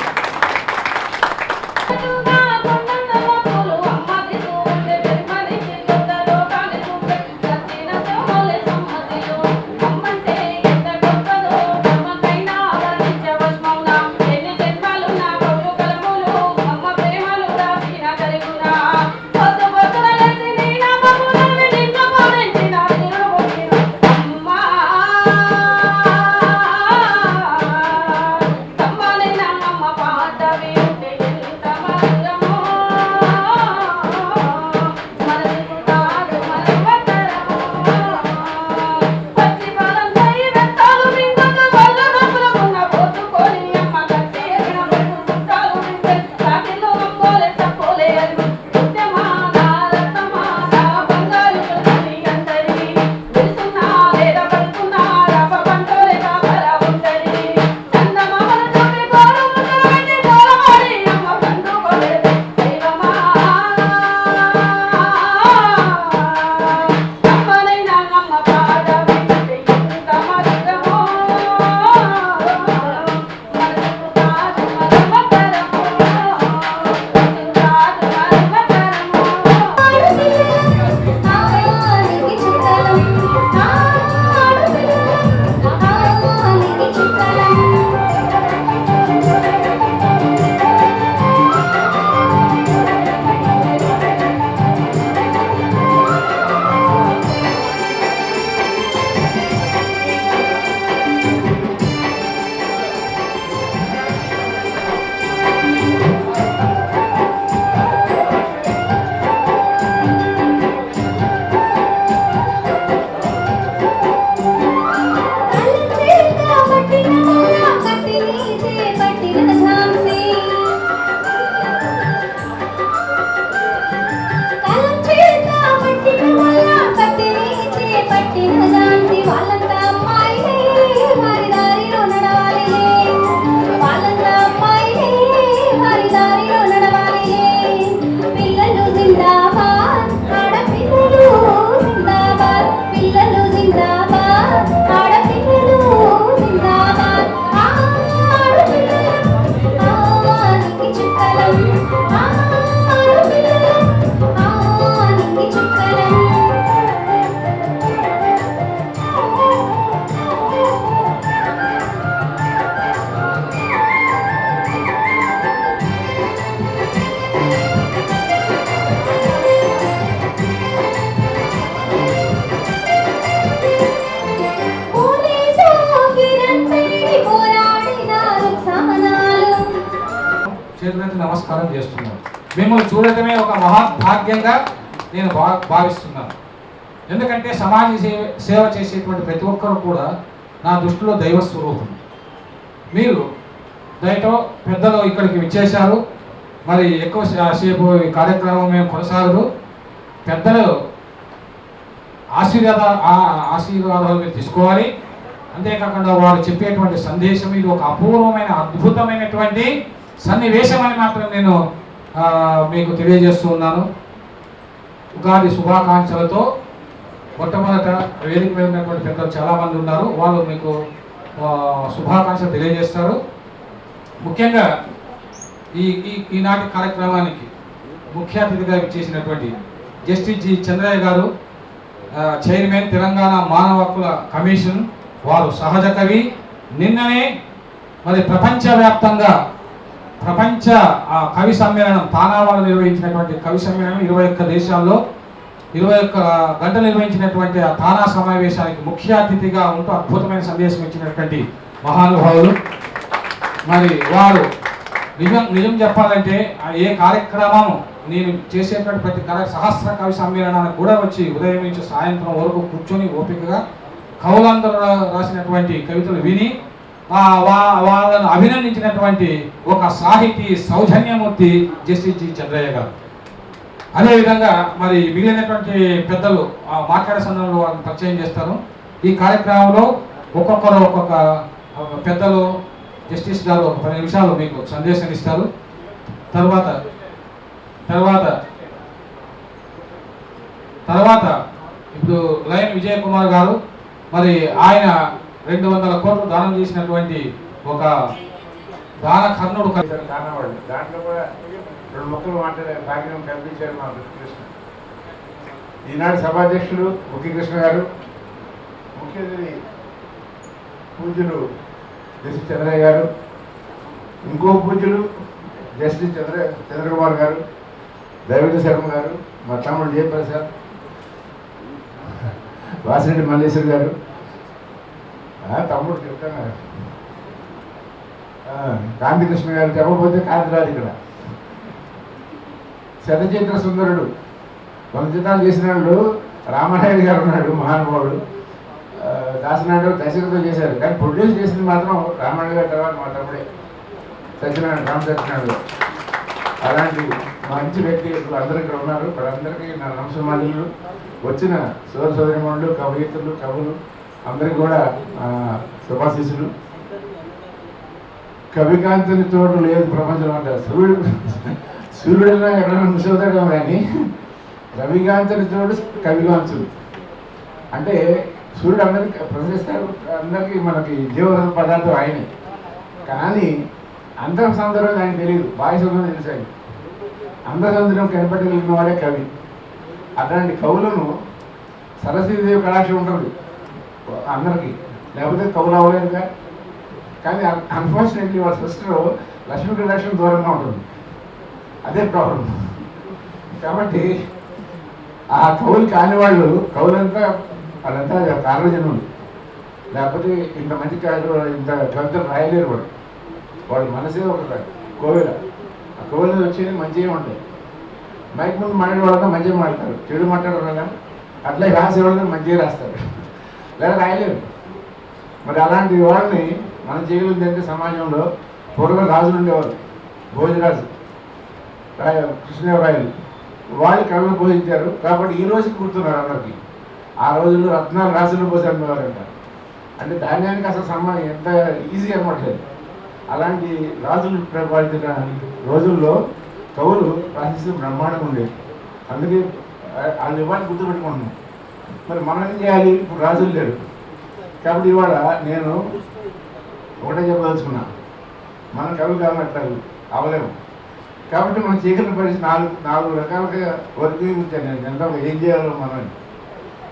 నమస్కారం చేస్తున్నాను. మిమ్మల్ని చూడటమే ఒక మహాభాగ్యంగా నేను భావిస్తున్నాను. ఎందుకంటే సమాజ సేవ చేసేటువంటి ప్రతి ఒక్కరు కూడా నా దృష్టిలో దైవ స్వరూపం. మీరు దయతో పెద్దలు ఇక్కడికి విచ్చేశారు. మరి ఎక్కువ సేపు ఈ కార్యక్రమం మేము కొనసాగదు. పెద్దలు ఆశీర్వాదాలు మీరు తీసుకోవాలి. అంతేకాకుండా వారు చెప్పేటువంటి సందేశం ఇది ఒక అపూర్వమైన అద్భుతమైనటువంటి సన్నివేశం అని మాత్రం నేను మీకు తెలియజేస్తూ ఉన్నాను. ఉగాది శుభాకాంక్షలతో మొట్టమొదట వేదిక మీద ఉన్నటువంటి పెద్దలు చాలామంది ఉన్నారు. వాళ్ళు మీకు శుభాకాంక్షలు తెలియజేస్తారు. ముఖ్యంగా ఈనాటి కార్యక్రమానికి ముఖ్య అతిథిగా చేసినటువంటి జస్టిస్ జి చంద్రయ్య గారు, చైర్మన్ తెలంగాణ మానవ హక్కుల కమిషన్, వారు సహజ కవి. నిన్ననే మరి ప్రపంచవ్యాప్తంగా ప్రపంచ కవి సమ్మేళనం తానావాలో నిర్వహించినటువంటి కవి సమ్మేళనం 21 దేశాల్లో 21 గంటలు నిర్వహించినటువంటి ఆ తానా సమావేశానికి ముఖ్య అతిథిగా ఉంటూ అద్భుతమైన సందేశం ఇచ్చినటువంటి మహానుభావులు. మరి వారు నిజం చెప్పాలంటే ఏ కార్యక్రమం నేను చేసేటువంటి ప్రతి సహస్ర కవి సమ్మేళనానికి కూడా వచ్చి ఉదయం నుంచి సాయంత్రం వరకు కూర్చొని ఓపికగా కవులందరూ రాసినటువంటి కవితలు విని వాళ్ళను అభినందించినటువంటి ఒక సాహితీ సౌజన్యమూర్తి జస్టిస్ జి చంద్రయ్య గారు. అదేవిధంగా మరి మిగిలినటువంటి పెద్దలు మాట్లాడే సందర్భంలో వాళ్ళని పరిచయం చేస్తారు. ఈ కార్యక్రమంలో ఒక్కొక్క పెద్దలు జస్టిస్ గారు ఒక 10 నిమిషాలు మీకు సందేశం ఇస్తారు. తర్వాత ఇప్పుడు లయన్ విజయ్ కుమార్ గారు, మరి ఆయన 200 కోట్లు దానం చేసినటువంటి ఒక దాన కర్ణుడు కానవాళ్ళు దాంట్లో కూడా 2 మొక్కలు మాట్లాడే భాగ్యం కల్పించారు మా కృష్ణ. ఈనాడు సభాధ్యక్షులు ముఖ్యకృష్ణ గారు, ముఖ్య అతిథి పూజ్యులు జస్టిస్ చంద్రయ్య గారు, ఇంకో పూజ్యులు జస్టిస్ చంద్రకుమార్ గారు, దైవత శర్మ గారు, మా తమ్ముడు జయప్రసాద్, వాసిరెడ్డి మల్లేశ్వర్ గారు, తమ్ముడు చెప్తాను కాంతికృష్ణ గారు, చెప్పకపోతే కాంతిరాజు ఇక్కడ, శతచిత్ర సుందరుడు 100 చిత్రాలు చేసిన వాళ్ళు రామానాయుడు గారు ఉన్నాడు, మహానుభావుడు. దాసనాయుడు దర్శకులతో చేశారు, కానీ ప్రొడ్యూస్ చేసింది మాత్రం రామానాయుడు గారి తర్వాత మా తమ్ముడే సత్యనారాయణ, రామ సత్యనారాయణ గారు. అలాంటి మంచి వ్యక్తి అందరూ ఇక్కడ ఉన్నారు. వాళ్ళందరికీ నా నమస్కారాలు. వచ్చిన సోదరిమణులు, కవయిత్రులు, కవులు అందరికీ కూడా శుభాశీస్సులు. కవికాంతిని తోడు లేదు ప్రపంచం అంటారు. సూర్యుడైనా ఎక్కడైనా ముసవుతాడు కానీ రవికాంతిని తోడు కవికాంతులు. అంటే సూర్యుడు అందరికి ప్రదర్శిస్తాడు, అందరికీ మనకి జీవ పదార్థం ఆయనే. కానీ అంతర సౌందర్యం ఆయనకు తెలియదు, బాహ్య సౌందర్యం తెలుసు ఆయన. అంతర సౌందర్యం కనిపెట్టగలిగిన వాడే కవి. అట్లాంటి కవులను సరస్వతీదేవి కళాక్షం ఉంటుంది అందరికీ, లేకపోతే కవులు అవ్వలేదుగా. కానీ అన్ఫార్చునేట్లీ వాళ్ళ సిస్టర్ లక్ష్మీ కళాక్షం దూరంగా ఉంటుంది, అదే ప్రాబ్లం. కాబట్టి ఆ కవులు కాని వాళ్ళు, కవులంతా వాళ్ళంతా కారణజనులు, లేకపోతే ఇంత మంచి ఇంత కవితలు రాయలేరు వాడు. వాడు మనసే ఒక కోవిల. ఆ కోవిల వచ్చేది మంచిగా ఉంటాయి. మైక్ ముందు మాట్లాడే వాళ్ళంతా మంచిగా మాట్లాడతారు, చెడు మాట్లాడరు కదా. అట్లా రాసేవాళ్ళని మంచిగా రాస్తారు, లేదా రాయలేరు. మరి అలాంటి వాళ్ళని మనం చేయగలిగిందంటే సమాజంలో పూర్వం రాజులు ఉండేవారు, భోజరాజు, కృష్ణదేవరాయలు, వాళ్ళు కళలు పోషించారు. కాబట్టి ఈ రోజుకి గుర్తున్నారు అందరికి. ఆ రోజుల్లో రత్నాలు రాసులు పోసి అమ్మేవారంట. అంటే ధాన్యానికి అసలు ఎంత ఈజీ అనమాట్లేదు. అలాంటి రాజులు పరిపాలించిన రోజుల్లో కవులు రాసిస్తే బ్రహ్మాండంగా ఉండేది. అందుకే వాళ్ళు ఇవ్వాలి గుర్తుపెట్టుకుంటున్నాం. మరి మనం ఏం చేయాలి? ఇప్పుడు రాజులు లేరు. కాబట్టి ఇవాళ నేను ఒకటే చెప్పదలుచుకున్నా, మనం కవులు కావాలంటారు అవలేము. కాబట్టి మనం చేయగలిగిన పరిస్థితి నాలుగు రకాలుగా వర్గీకరించాను నేను. ఎంత ఏం చేయాలో మనం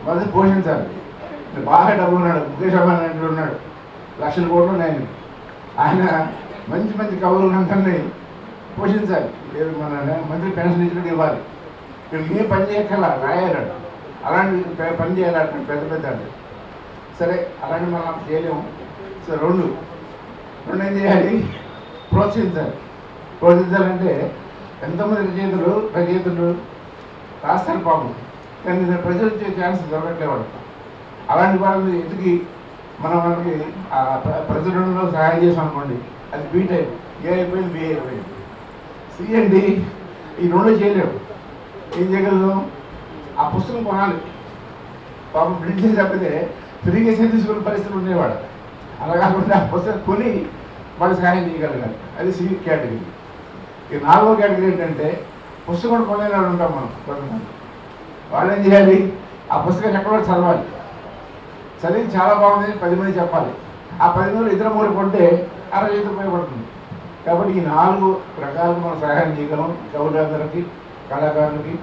మొదటి పోషించాలి. బాగా డబ్బులు ఉన్నాడు, ముఖేష్ అంబానీ అంటూ ఉన్నాడు, 1,00,000 కోట్లు ఉన్నాయని. ఆయన మంచి మంచి కవులందరినీ పోషించాలి. మన మంత్రి పెన్షన్ ఇచ్చినట్టు ఇవ్వాలి. వీళ్ళకి ఏ పని చేయక్కల రాయాలి, అలాంటి పని చేయాలి. అక్కడ పెద్ద పెద్ద అంటే సరే, అలాంటి మనం చేయలేము. సో రెండు ఏం చేయాలి? ప్రోత్సహించాలి. ప్రోత్సహించాలంటే ఎంతమంది రచయితలు రాస్తారు పాపం, కానీ ప్రజలు వచ్చే ఛాన్స్ దొరకట్లేవాడు. అలాంటి వాళ్ళని ఎతికి మనకి ప్రచురణలో సహాయం చేసాం అనుకోండి, అది బీ టైప్, ఏ అయిపోయింది, బి అయిపోయింది. సి అండి ఈ రెండు చేయలేము. ఏం చేయగలం? ఆ పుస్తకం కొనాలి. పాపం ప్రింట్ చేసి తప్పితే ఫ్రీగా తీసుకునే పరిస్థితులు ఉండేవాడు. అలా కాకుండా ఆ పుస్తకం కొని వాళ్ళు సహాయం చేయగలగాలి. అది సి కేటగిరీ. ఈ 4వ కేటగిరీ ఏంటంటే పుస్తకం కొనేవాడు ఉంటాం మనం కొంతమంది. వాళ్ళు ఏం చేయాలి? ఆ పుస్తకాన్ని ఎక్కడో చదవాలి. చదివి చాలా బాగుంది 10 మంది చెప్పాలి. ఆ 10 మందిలో ఇతర మూడు కొంటే 60 ఉపయోగపడుతుంది. కాబట్టి ఈ 4 రకాలు మనం సహాయం చేయగలం కవులందరికీ, కళాకారులకి.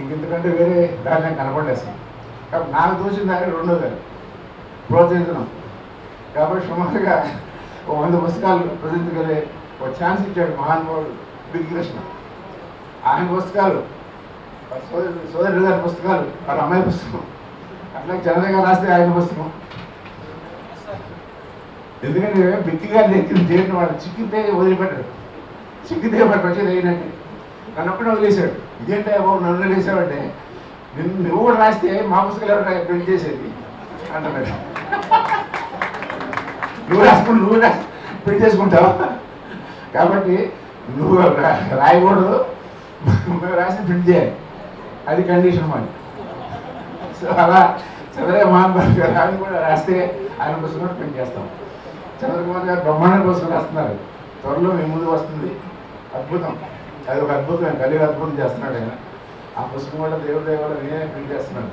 ఇంకెందుకంటే వేరే దాన్ని కనపడేస్తాం. కాబట్టి నాకు తోచిన దాన్ని రెండోది ప్రోత్సహించడం. కాబట్టి సుమారుగా 100 పుస్తకాలు ప్రచురించగలే ఒక ఛాన్స్ ఇచ్చాడు మహానుభావుడు బిగ్ కృష్ణ. ఆయన పుస్తకాలు, సోదరుడు గారి పుస్తకాలు, వాళ్ళ అమ్మాయి పుస్తకం, అట్లా చంద్రగా రాస్తే ఆయన పుస్తకం. ఎందుకంటే బిక్కి గారు చేయడం వాడు చిక్కితే వదిలిపెట్టాడు. చిక్కితే వాడు వచ్చేది అయినట్టు నన్ను ఒక్కడే వదిలేశాడు. ఇదేంటే బాబు నన్ను వదిలేసావంటే, నువ్వు కూడా రాస్తే మా పుస్తకాలు ఎవరు ప్రింట్ చేసేది అంటున్నాడు. నువ్వు రాసుకుని నువ్వు ప్రింట్ చేసుకుంటావు, కాబట్టి నువ్వు రాయకూడదు, మేము రాసి ప్రింట్ చేయాలి, అది కండిషన్ మరి. సో అలా చంద్రయ్య మహానుభావుడు గారు ఆయన కూడా రాస్తే ఆయన పుస్తకం ప్రింట్ చేస్తాం. చంద్రకుమార్ గారు బ్రహ్మాండ పుస్తకం రాస్తున్నారు, త్వరలో మీ ముందు వస్తుంది. అద్భుతం, అది ఒక అద్భుతం, కలిగి అద్భుతం చేస్తున్నాడు ఆయన. ఆ పుస్తకం వల్ల దేవుడి వల్ల నేనే ప్రింట్ చేస్తున్నాను.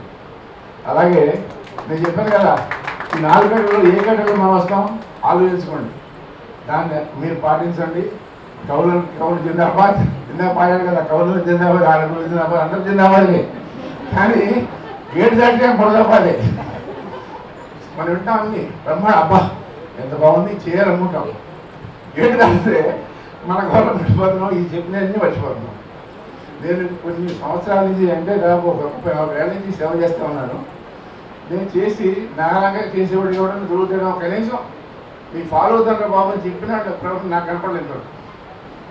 అలాగే నేను చెప్పాను కదా, ఈ 4 గంటల్లో ఏ గంటలో మనం వస్తాం ఆలోచించుకోండి. దాన్ని మీరు పాటించండి. కౌలు జిందాబాద్ పాడారు కదా, కౌలు జిందాబాద్, ఆడపిల్లలు జిందాబాద్, అందరూ జిందాబాద్లే. కానీ గేటు దాటితే పొడదాబాదే. మనం వింటాం అన్ని అబ్బా ఎంత బాగుంది చేయాలనుకుంటాం. గేటు దాటితే మన గవర్నమెంట్ మర్చిపోతున్నాం, ఈ చెప్పినవన్నీ మర్చిపోతున్నాం. నేను కొన్ని సంవత్సరాల నుంచి అంటే దాదాపు ఒక 30-40 ఏళ్ళ నుంచి సేవ చేస్తూ ఉన్నాను. నేను చేసి నాలాగా చేసేవాడు ఇవ్వడం జరుగుతాను. కనీసం మీకు ఫాలో అవుతాను బాబు అని చెప్పిన ప్రభుత్వం నాకు కనపడలేదు.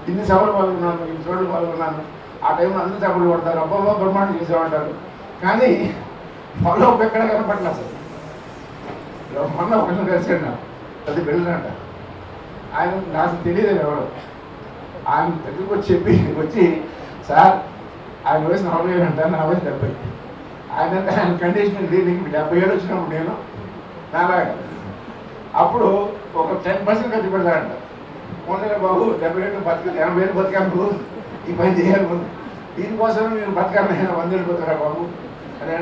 ఇన్ని సభలు పాల్గొన్నాను, ఇన్ని చోట్ల పాల్గొన్నాను. ఆ టైంలో అందరూ సభలు కొడతారు, అబ్బాబా బ్రహ్మాండం చేసేవాటారు. కానీ ఫాలో అప్ ఎక్కడ కనపడలేదు అసలు. మొన్న ఒకరిని కలిసాడు, నాకు అది వెళ్ళినట్ట. ఆయన నాకు తెలియదు ఎవరు. ఆయన దగ్గరికి వచ్చి సార్ ఆయన వయసు 40 అంట, నా వయసు 70. ఆయన కండిషన్ నీకు 77 వచ్చినప్పుడు నేను నాలాగా అప్పుడు ఒక 10% ఖర్చు పెడతాడంట. మొన్న బాబు 77 బతకాలి, 80 బతకాలి, ఈ పని చేయాలి ముందు, దీనికోసం మీరు బతకాలని 100 వెళ్ళిపోతారా బాబు అని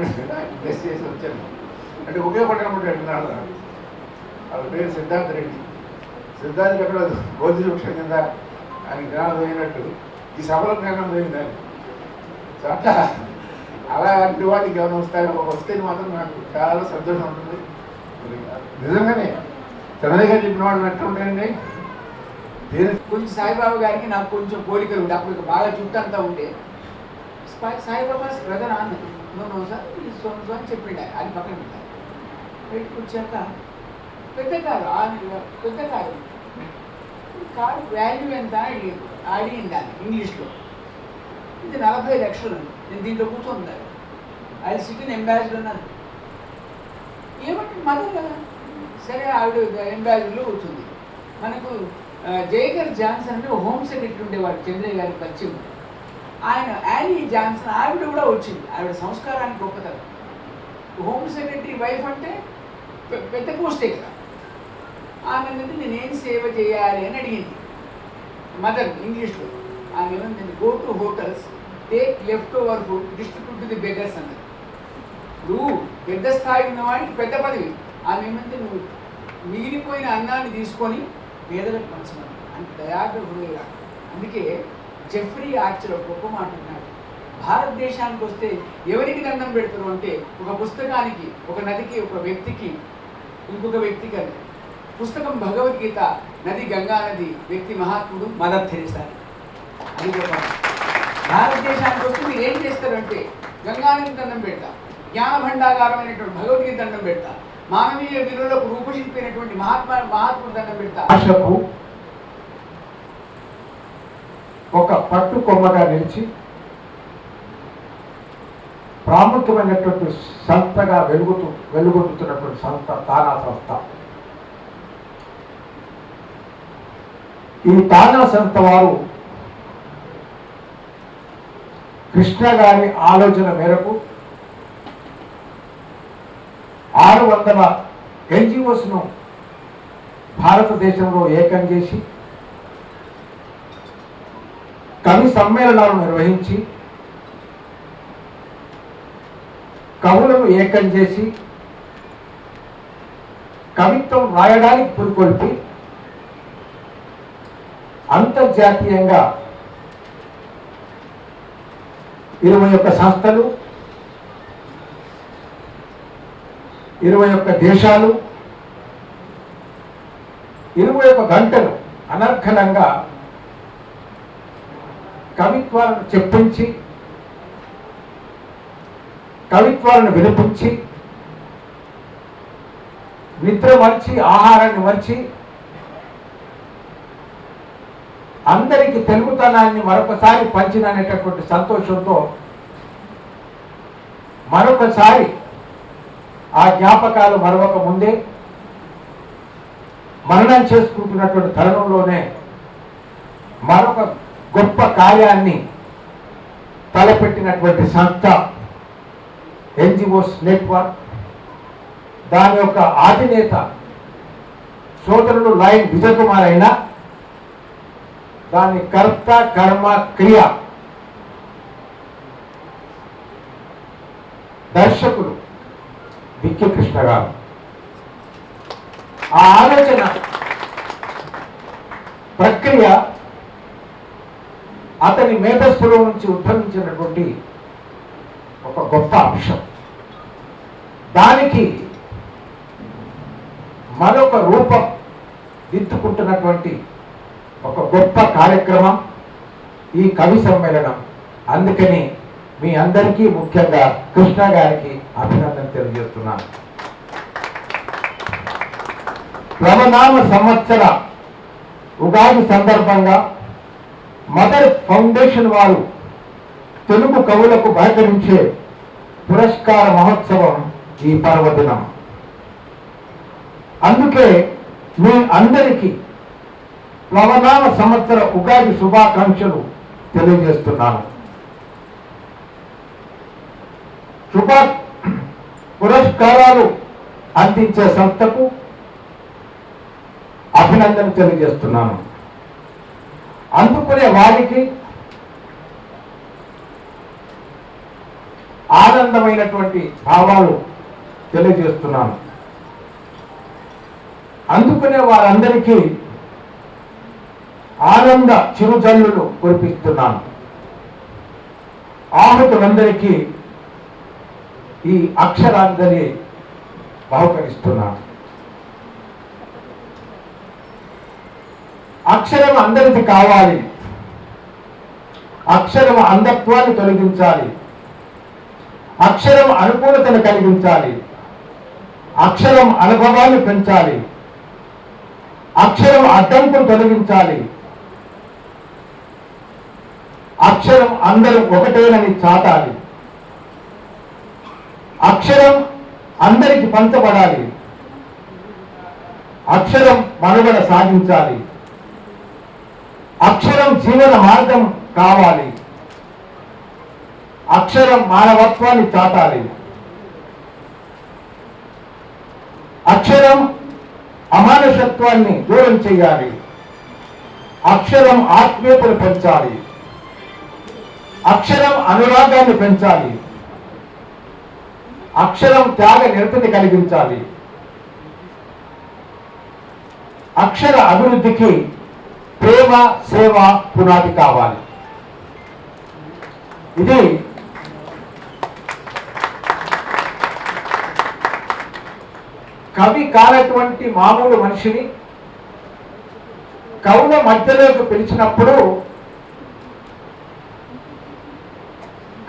బ్లెస్ చేసి వచ్చాను. అంటే ఉపయోగపడినప్పుడు అంటున్నాడు. వాళ్ళ పేరు సిద్ధార్థ రెడ్డి. సిద్ధార్థకి ఎక్కడ బోధి వృక్షం కింద ఆయన జ్ఞానం అయినట్టు ఈ సభలో జ్ఞానం పోయింది. అట్లా అలాంటి వాటికి గమనం వస్తే మాత్రం నాకు చాలా సంతోషం ఉంటుంది. నిజంగానే చంద్రయ్య గారు చెప్పిన వాళ్ళు ఎట్లా ఉంటాయండి. కొంచెం సాయిబాబా గారికి నాకు కొంచెం పోలికలు ఉండే. అప్పుడు బాగా చుట్టంతా ఉండే. సాయిబాబా బ్రదర్ అన్నది నో సార్ ఈ సోను అని చెప్పిండ. అది పక్కన పెట్టారు. బయటకు వచ్చాక పెద్ద కారు కారు వాల్యూ ఎంత అని అడిగింది దాన్ని ఇంగ్లీష్లో. ఇది 40 లక్షలు ఉంది, నేను దీంట్లో కూర్చున్నాను, అది సిటీని అంబాసిడర్ అన్నది. ఏమంటే మదర్ కదా, సరే ఆవిడ అంబాసిడర్లో కూర్చుంది. మనకు జేకర్ జాన్సన్ అంటే హోమ్ సెక్రటరీ ఉండేవాడు, చంద్రయ్య గారికి పరిచయం. ఆయన యానీ జాన్సన్ ఆవిడ కూడా వచ్చింది. ఆవిడ సంస్కారానికి గొప్పతనం. హోమ్ సెక్రటరీ వైఫ్ అంటే పెద్ద పోస్టే కదా. ఆమె నేనేం సేవ చేయాలి అని అడిగింది మదర్ ఇంగ్లీష్లో. ఆమె ఏమంటే go to hotels, take left over food, distribute to the beggars అన్నది. నువ్వు పెద్ద స్థాయి ఉన్నవాడికి పెద్ద పదవి. ఆమె ఏమంటే నువ్వు మిగిలిపోయిన అన్నాన్ని తీసుకొని పేదలకు పంచమని అంటే దయాగ్ర హృదయ. అందుకే జెఫ్రీ ఆర్చర్ గొప్ప మాట అన్నాడు, భారతదేశానికి వస్తే ఎవరికి దండం పెడతారు అంటే ఒక పుస్తకానికి, ఒక నదికి, ఒక వ్యక్తికి, ఇంకొక వ్యక్తికి అని. పుస్తకం భగవద్గీత, నది గంగా నది, వ్యక్తి మహాత్ముడు మదర్ తెరీసా. అది గొప్ప. భారతదేశానికి వస్తే మీరు ఏం చేస్తారంటే గంగానది దండం పెడతా, జ్ఞాన భండాగారమైనటువంటి భగవద్గీత దండం పెడతా, మానవీయ విలువలకు రూపశిల్పైనటువంటి మహాత్ముడు దండం పెడతా. భాషకు ఒక పట్టు కొమ్మగా నిలిచి ప్రాముఖ్యమైనటువంటి సంస్థగా వెలుగొందుతున్నటువంటి సంస్థ తానా సంస్థ. ఈ తానా సంస్థ వారు కృష్ణ గారి ఆలోచన మేరకు 600 NGOsను భారతదేశంలో ఏకం చేసి కవి సమ్మేళనాలు నిర్వహించి కవులను ఏకం చేసి కవిత్వం రాయడానికి పురికొల్పి అంతర్జాతీయంగా 21 సంస్థలు, 21 దేశాలు, 21 గంటలు అనర్ఘలంగా కవిత్వాలను చెప్పించి, కవిత్వాలను వినిపించి, నిద్ర మర్చి, ఆహారాన్ని మర్చి అందరికీ తెలుగుతనాన్ని మరొకసారి పంచిననేటటువంటి సంతోషంతో మరొకసారి ఆ జ్ఞాపకాలు మరొక ముందే మరణం చేసుకుంటున్నటువంటి తరుణంలోనే మరొక గొప్ప కార్యాన్ని తలపెట్టినటువంటి సంస్థ NGOs నెట్వర్క్. దాని యొక్క అధినేత సోదరుడు లైన్ విజయ్ కుమార్ అయినా దాని కర్త కర్మ క్రియ దర్శకులు విక్కి కృష్ణ గారు. ఆ ఆలోచన ప్రక్రియ అతని మేధస్సులో నుంచి ఉద్భవించినటువంటి ఒక గొప్ప అంశం. దానికి మరొక రూపం దిద్దుకుంటున్నటువంటి ఒక గొప్ప కార్యక్రమం ఈ కవి సమ్మేళనం. అందుకని మీ అందరికీ, ముఖ్యంగా కృష్ణ గారికి అభినందన తెలియజేస్తున్నాను. ప్లవనామ సంవత్సర ఉగాది సందర్భంగా మదర్ ఫౌండేషన్ వారు తెలుగు కవులకు బహకరించే పురస్కార మహోత్సవం ఈ పర్వదినం. అందుకే మీ అందరికీ ప్లవనామ సంవత్సర ఉగాది శుభాకాంక్షలు తెలియజేస్తున్నాను. పురస్కారాలు అందించే సంస్థకు అభినందన తెలియజేస్తున్నాను. అందుకునే వారికి ఆనందమైనటువంటి భావాలు తెలియజేస్తున్నాను. అందుకునే వారందరికీ ఆనంద చిరుజల్లులు కురిపిస్తున్నాను. ఆహుతులందరికీ ఈ అక్షరాంజలి బహుకరిస్తున్నాను. అక్షరం అందరిది కావాలి. అక్షరం అంధత్వాన్ని తొలగించాలి. అక్షరం అనుకూలతను కలిగించాలి. అక్షరం అనుభవాన్ని పెంచాలి. అక్షరం అడ్డంకును తొలగించాలి. అక్షరం అందరూ ఒకటేనని చాటాలి. అక్షరం అందరికి పంచబడాలి. అక్షరం మనుగడ సాగించాలి. అక్షరం జీవన మార్గం కావాలి. అక్షరం మానవత్వాన్ని చాటాలి. అక్షరం అమానుషత్వాన్ని దూరం చేయాలి. అక్షరం ఆత్మీయతను పెంచాలి. అక్షరం అనురాగాన్ని పెంచాలి. అక్షరం త్యాగ నిరతిని కలిగించాలి. అక్షర అభివృద్ధికి ప్రేమ, సేవ పునాది కావాలి. ఇది కవి కానటువంటి మామూలు మనిషిని కవుల మధ్యలోకి పిలిచినప్పుడు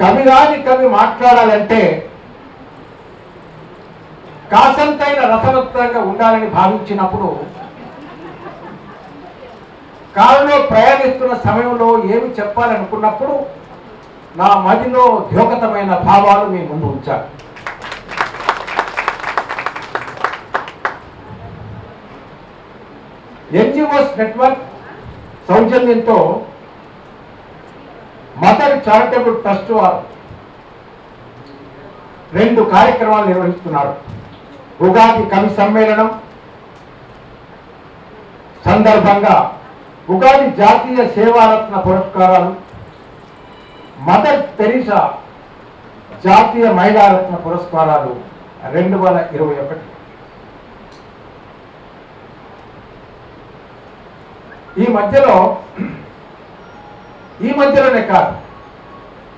కవి కాని కవి మాట్లాడాలంటే కాసంతైన రసవత్తంగా ఉండాలని భావించినప్పుడు కారులో ప్రయాణిస్తున్న సమయంలో ఏమి చెప్పాలనుకున్నప్పుడు నా మదిలో ద్యోగతమైన భావాలు మీ ముందు ఉంచారు. ఎన్జిఓస్ నెట్వర్క్ సౌజన్యంతో మదర్ చారిటబుల్ ట్రస్ట్ వారు 2 కార్యక్రమాలు నిర్వహిస్తున్నారు. ఉగాది కవి సమ్మేళనం సందర్భంగా ఉగాది జాతీయ సేవారత్న పురస్కారాలు, మదర్ తెరీసా జాతీయ మహిళారత్న పురస్కారాలు 2021. ఈ మధ్యలోనే కాదు,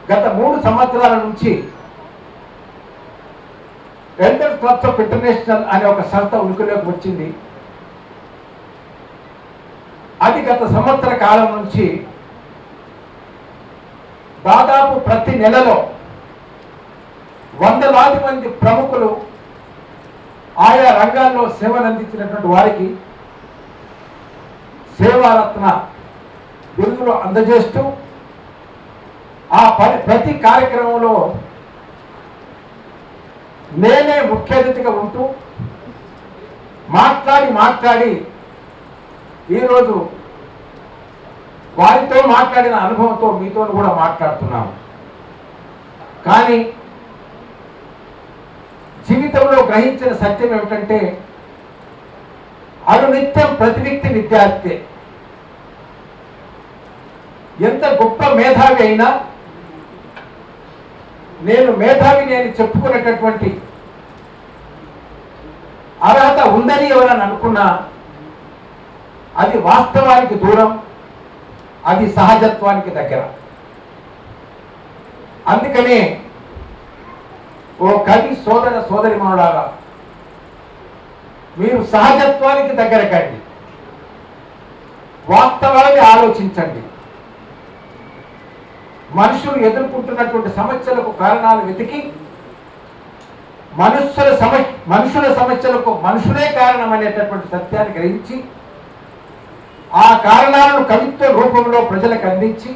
గత 3 సంవత్సరాల నుంచి ఎల్డర్స్ క్లబ్స్ ఆఫ్ ఇంటర్నేషనల్ అనే ఒక సంస్థ ఉనికిలోకి వచ్చింది. అది గత సంవత్సర కాలం నుంచి దాదాపు ప్రతి నెలలో వందలాది మంది ప్రముఖులు ఆయా రంగాల్లో సేవలు అందించినటువంటి వారికి సేవారత్న బిరుదులు అందజేస్తూ ఆ ప్రతి కార్యక్రమంలో నేనే ముఖ్య అతిథిగా ఉంటూ మాట్లాడి ఈరోజు వారితో మాట్లాడిన అనుభవంతో మీతో కూడా మాట్లాడుతున్నాము. కానీ జీవితంలో గ్రహించిన సత్యం ఏమిటంటే అనునిత్యం ప్రతి వ్యక్తి విద్యార్థి. ఎంత గొప్ప మేధావి అయినా నేను మేధావిని అని చెప్పుకునేటటువంటి అర్హత ఉందని ఎవరని అనుకున్నా అది వాస్తవానికి దూరం, అది సహజత్వానికి దగ్గర. అందుకనే ఓ కవి సోదర సోదరిమణులారా, మీరు సహజత్వానికి దగ్గర కండి, వాస్తవాన్ని ఆలోచించండి. మనుషులు ఎదుర్కొంటున్నటువంటి సమస్యలకు కారణాలు వెతికి మనుషుల సమస్యలకు మనుషులే కారణం అనేటటువంటి సత్యాన్ని గ్రహించి ఆ కారణాలను కవిత్వ రూపంలో ప్రజలకు అందించి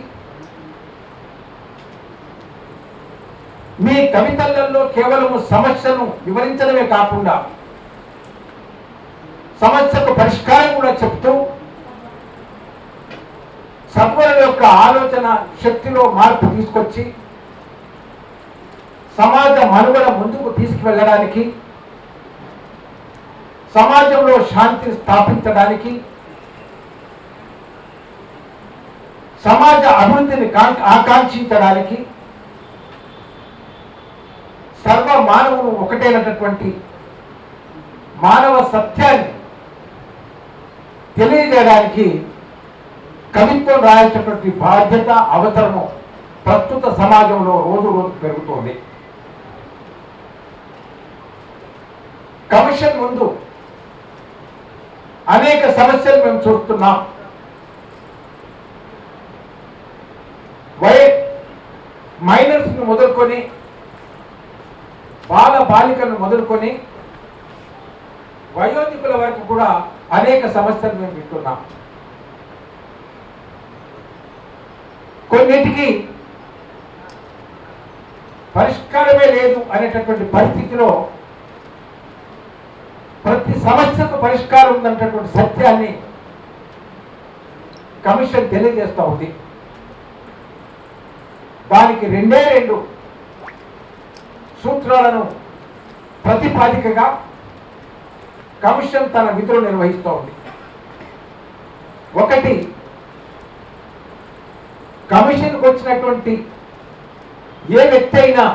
మీ కవితలలో కేవలం సమస్యను వివరించడమే కాకుండా సమస్యకు పరిష్కారం కూడా చెప్తూ సత్వరుల యొక్క ఆలోచన శక్తిలో మార్పు తీసుకొచ్చి సమాజ మనుగడ ముందుకు తీసుకువెళ్ళడానికి, సమాజంలో శాంతిని స్థాపించడానికి, సమాజ అభివృద్ధిని ఆకాంక్షించడానికి, సర్వ మానవులు ఒకటైనటువంటి మానవ సత్యాన్ని తెలియజేయడానికి కవిత్వం రాయాల్సినటువంటి బాధ్యత, అవసరము ప్రస్తుత సమాజంలో రోజు రోజు పెరుగుతోంది. కమిషన్ ముందు అనేక సమస్యలు మేము చూస్తున్నాం. మైనర్స్ ను మొదలుకొని బాలికలను మొదలుకొని వయోధికుల వరకు కూడా అనేక సమస్యలు మేము వింటున్నాం. కొన్నిటికి పరిష్కారమే లేదు అనేటటువంటి పరిస్థితిలో ప్రతి సమస్యకు పరిష్కారం ఉందనేటటువంటి సత్యాన్ని కమిషన్ తెలియజేస్తూ ఉంది. దానికి రెండు సూత్రాలను ప్రతిపాదికగా కమిషన్ తన విధులు నిర్వహిస్తూ ఉంది. ఒకటి, కమిషన్కు వచ్చినటువంటి ఏ వ్యక్తి అయినా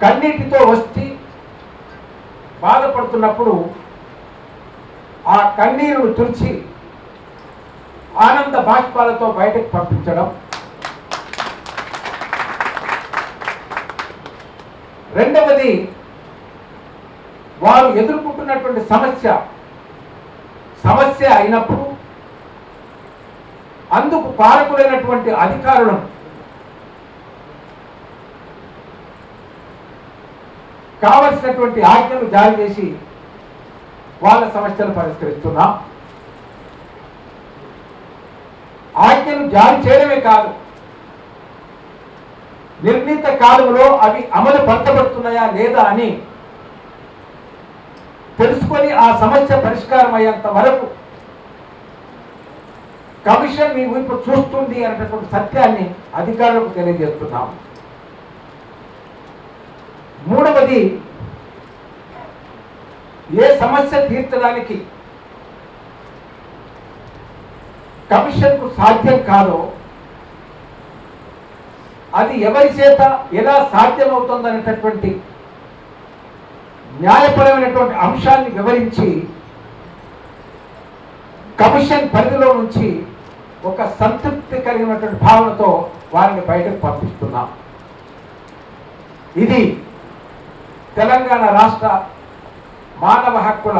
కన్నీటితో వచ్చి బాధపడుతున్నప్పుడు ఆ కన్నీరును తుడిచి ఆనంద బాష్పాలతో బయటకు పంపించడం. రెండవది, వారు ఎదుర్కొంటున్నటువంటి సమస్య అయినప్పుడు అందుకు కారకులైనటువంటి అధికారులను కావలసినటువంటి ఆజ్ఞలు జారీ చేసి వాళ్ళ సమస్యలు పరిష్కరిస్తున్నాం. ఆజ్ఞలు జారీ చేయడమే కాదు, నిర్ణీత కాలంలో అవి అమలు పరచబడుతున్నాయా లేదా అని తెలుసుకొని ఆ సమస్య పరిష్కారం అయ్యేంత వరకు కమిషన్ మీ వైపు చూస్తుంది అనేటటువంటి సత్యాన్ని అధికారులకు తెలియజేస్తున్నాం. మూడవది, ఏ సమస్య తీర్చడానికి కమిషన్కు సాధ్యం కాదో అది ఎవరి చేత ఎలా సాధ్యమవుతుందనేటటువంటి న్యాయపరమైనటువంటి అంశాన్ని వివరించి కమిషన్ పరిధిలో నుంచి ఒక సంతృప్తి కలిగినటువంటి భావనతో వారిని బయటకు పంపిస్తున్నాం. ఇది తెలంగాణ రాష్ట్ర మానవ హక్కుల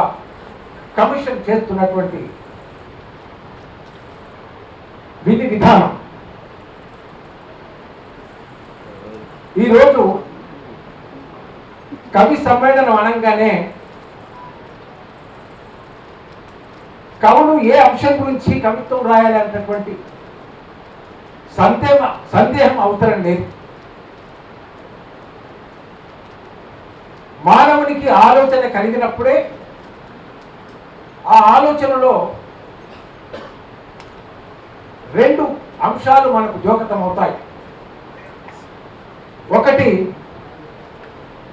కమిషన్ చేస్తున్నటువంటి విధి విధానం. ఈరోజు కవి సమ్మేళనం అనగానే కవులు ఏ అంశం గురించి కవిత్వం రాయాలనేటటువంటి సందేహం అవసరం లేదు. మానవునికి ఆలోచన కలిగినప్పుడే ఆ ఆలోచనలో రెండు అంశాలు మనకు ద్యోతకం అవుతాయి. ఒకటి,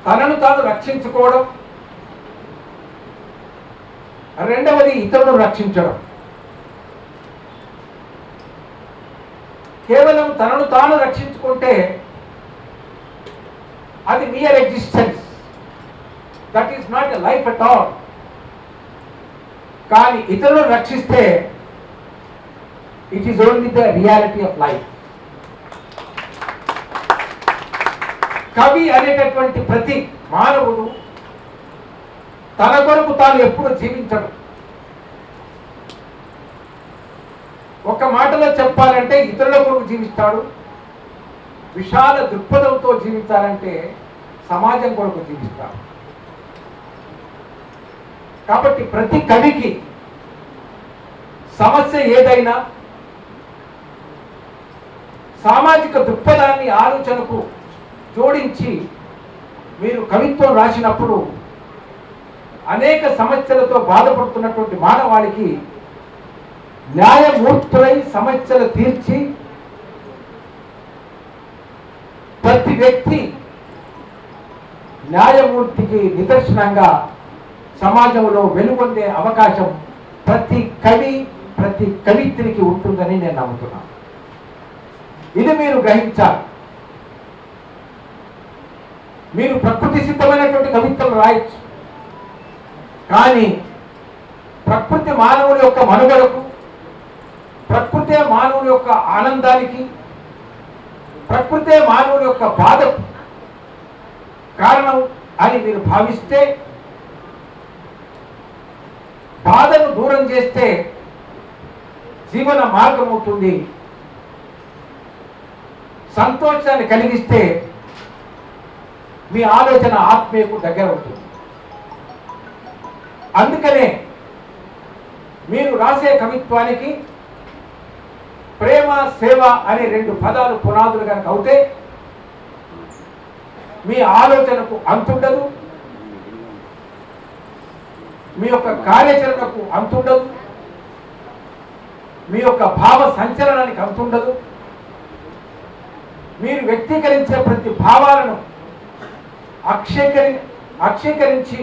తనను తాను రక్షించుకోవడం, రెండవది ఇతరులను రక్షించడం. కేవలం తనను తాను రక్షించుకుంటే అది mere existence, that is not a life at all. కానీ ఇతరులను రక్షిస్తే it is only the reality of life. కవి అనేటటువంటి ప్రతి మానవుడు తన కొరకు తాను ఎప్పుడు జీవించడు. ఒక మాటలో చెప్పాలంటే ఇతరుల కొరకు జీవిస్తాడు. విశాల దృక్పథంతో జీవించాలంటే సమాజం కొరకు జీవిస్తాడు. కాబట్టి ప్రతి కవికి సమస్య ఏదైనా సామాజిక దృక్పథాన్ని ఆలోచనకు జోడించి మీరు కవిత్వం రాసినప్పుడు అనేక సమస్యలతో బాధపడుతున్నటువంటి మానవాళికి న్యాయమూర్తులై సమస్యలు తీర్చి ప్రతి వ్యక్తి న్యాయమూర్తికి నిదర్శనంగా సమాజంలో వెలుగొందే అవకాశం ప్రతి కవి ప్రతి కవిత్రికి ఉంటుందని నేను నమ్ముతున్నాను. ఇది మీరు గ్రహించాలి. మీరు ప్రకృతి సిద్ధమైనటువంటి కవిత్వం రాయొచ్చు, కానీ ప్రకృతి మానవుని యొక్క మనుగడకు, ప్రకృతే మానవుని యొక్క ఆనందానికి, ప్రకృతే మానవుని యొక్క బాధకు కారణం అని మీరు భావిస్తే, బాధను దూరం చేస్తే జీవన మార్గం అవుతుంది. సంతోషాన్ని కలిగిస్తే మీ ఆలోచన ఆత్మీయకు దగ్గర అవుతుంది. అందుకనే మీరు రాసే కవిత్వానికి ప్రేమ సేవ అనే 2 పదాలు పునాదులు కనుక అవుతే మీ ఆలోచనకు అంతుండదు, మీ యొక్క కార్యాచరణకు అంతుండదు, మీ యొక్క భావ సంచలనానికి అంతుండదు. మీరు వ్యక్తీకరించే ప్రతి భావాలను అక్షీకరించి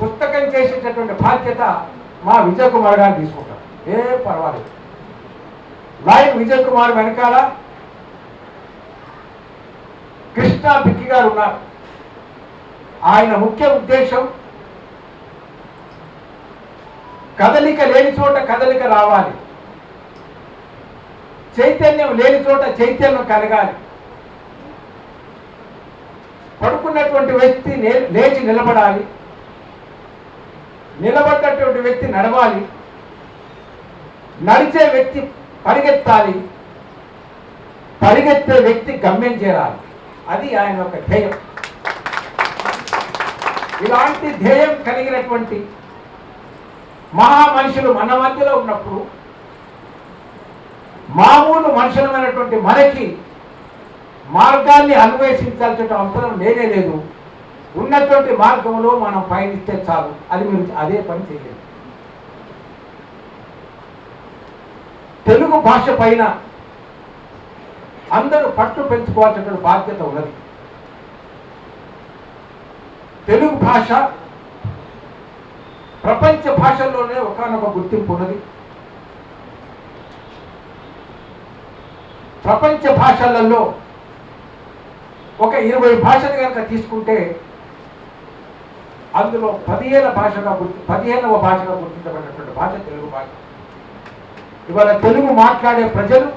పుస్తకం చేసేటటువంటి బాధ్యత మా విజయ్ కుమార్ గారు తీసుకుంటారు. పర్వాలేదు. లాయర్ విజయ్ కుమార్ వెనకాల కృష్ణా బిక్కి గారు ఉన్నారు. ఆయన ముఖ్య ఉద్దేశం కదలిక లేని చోట కదలిక రావాలి, చైతన్యం లేని చోట చైతన్యం కలగాలి, పడుకున్నటువంటి వ్యక్తి లేచి నిలబడాలి, నిలబడ్డటువంటి వ్యక్తి నడవాలి, నడిచే వ్యక్తి పరిగెత్తాలి, పరిగెత్తే వ్యక్తి గమ్యం చేరాలి. అది ఆయన యొక్క ధ్యేయం. ఇలాంటి ధ్యేయం కలిగినటువంటి మహా మనుషులు మన మధ్యలో ఉన్నప్పుడు మామూలు మనుషులమైనటువంటి మనకి మార్గాన్ని అన్వేషించాల్సిన అవసరం లేనే లేదు. ఉన్నటువంటి మార్గంలో మనం పయనిస్తే చాలు. అది మీరు అదే పని చేయలేదు. తెలుగు భాష పైన అందరూ పట్టు పెంచుకోవాల్సినటువంటి బాధ్యత ఉన్నది. తెలుగు భాష ప్రపంచ భాషల్లోనే ఒకానొక గుర్తింపు ఉన్నది. ప్రపంచ భాషలలో ఒక 20 భాషలు కనుక తీసుకుంటే అందులో 15వ భాషగా గుర్తించబడినటువంటి భాష తెలుగు భాష. ఇవాళ తెలుగు మాట్లాడే ప్రజలు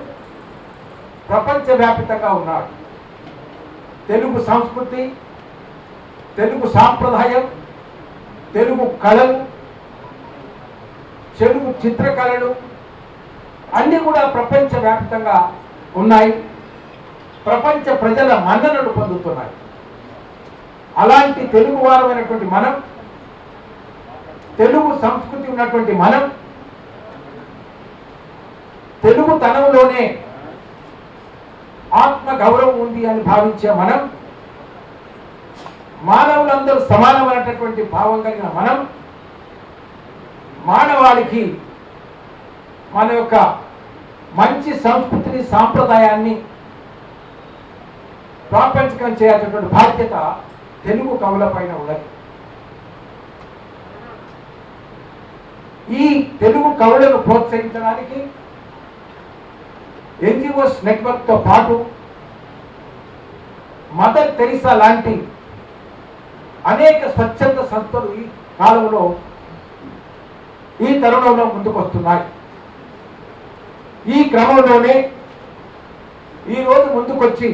ప్రపంచవ్యాప్తంగా ఉన్నారు. తెలుగు సంస్కృతి, తెలుగు సాంప్రదాయం, తెలుగు కళలు, తెలుగు చిత్రకళలు అన్నీ కూడా ప్రపంచవ్యాప్తంగా ఉన్నాయి. ప్రపంచ ప్రజల మన్ననలు పొందుతున్నాయి. అలాంటి తెలుగు వారమైనటువంటి మనం, తెలుగు సంస్కృతి ఉన్నటువంటి మనం, తెలుగు తనంలోనే ఆత్మ గౌరవం ఉంది అని భావించే మనం, మానవులందరూ సమానమైనటువంటి భావం కలిగిన మనం, మానవాళికి మన యొక్క మంచి సంస్కృతిని, సాంప్రదాయాన్ని ప్రాపంచికం చేయాల్సినటువంటి బాధ్యత తెలుగు కవుల పైన ఉన్నది. ఈ తెలుగు కవులను ప్రోత్సహించడానికి ఎన్జిఓస్ నెట్వర్క్తో పాటు మదర్ తెరీసా లాంటి అనేక స్వచ్ఛంద సంస్థలు ఈ కాలంలో ఈ తరుణంలో ముందుకు వస్తున్నాయి. ఈ క్రమంలోనే ఈరోజు ముందుకొచ్చి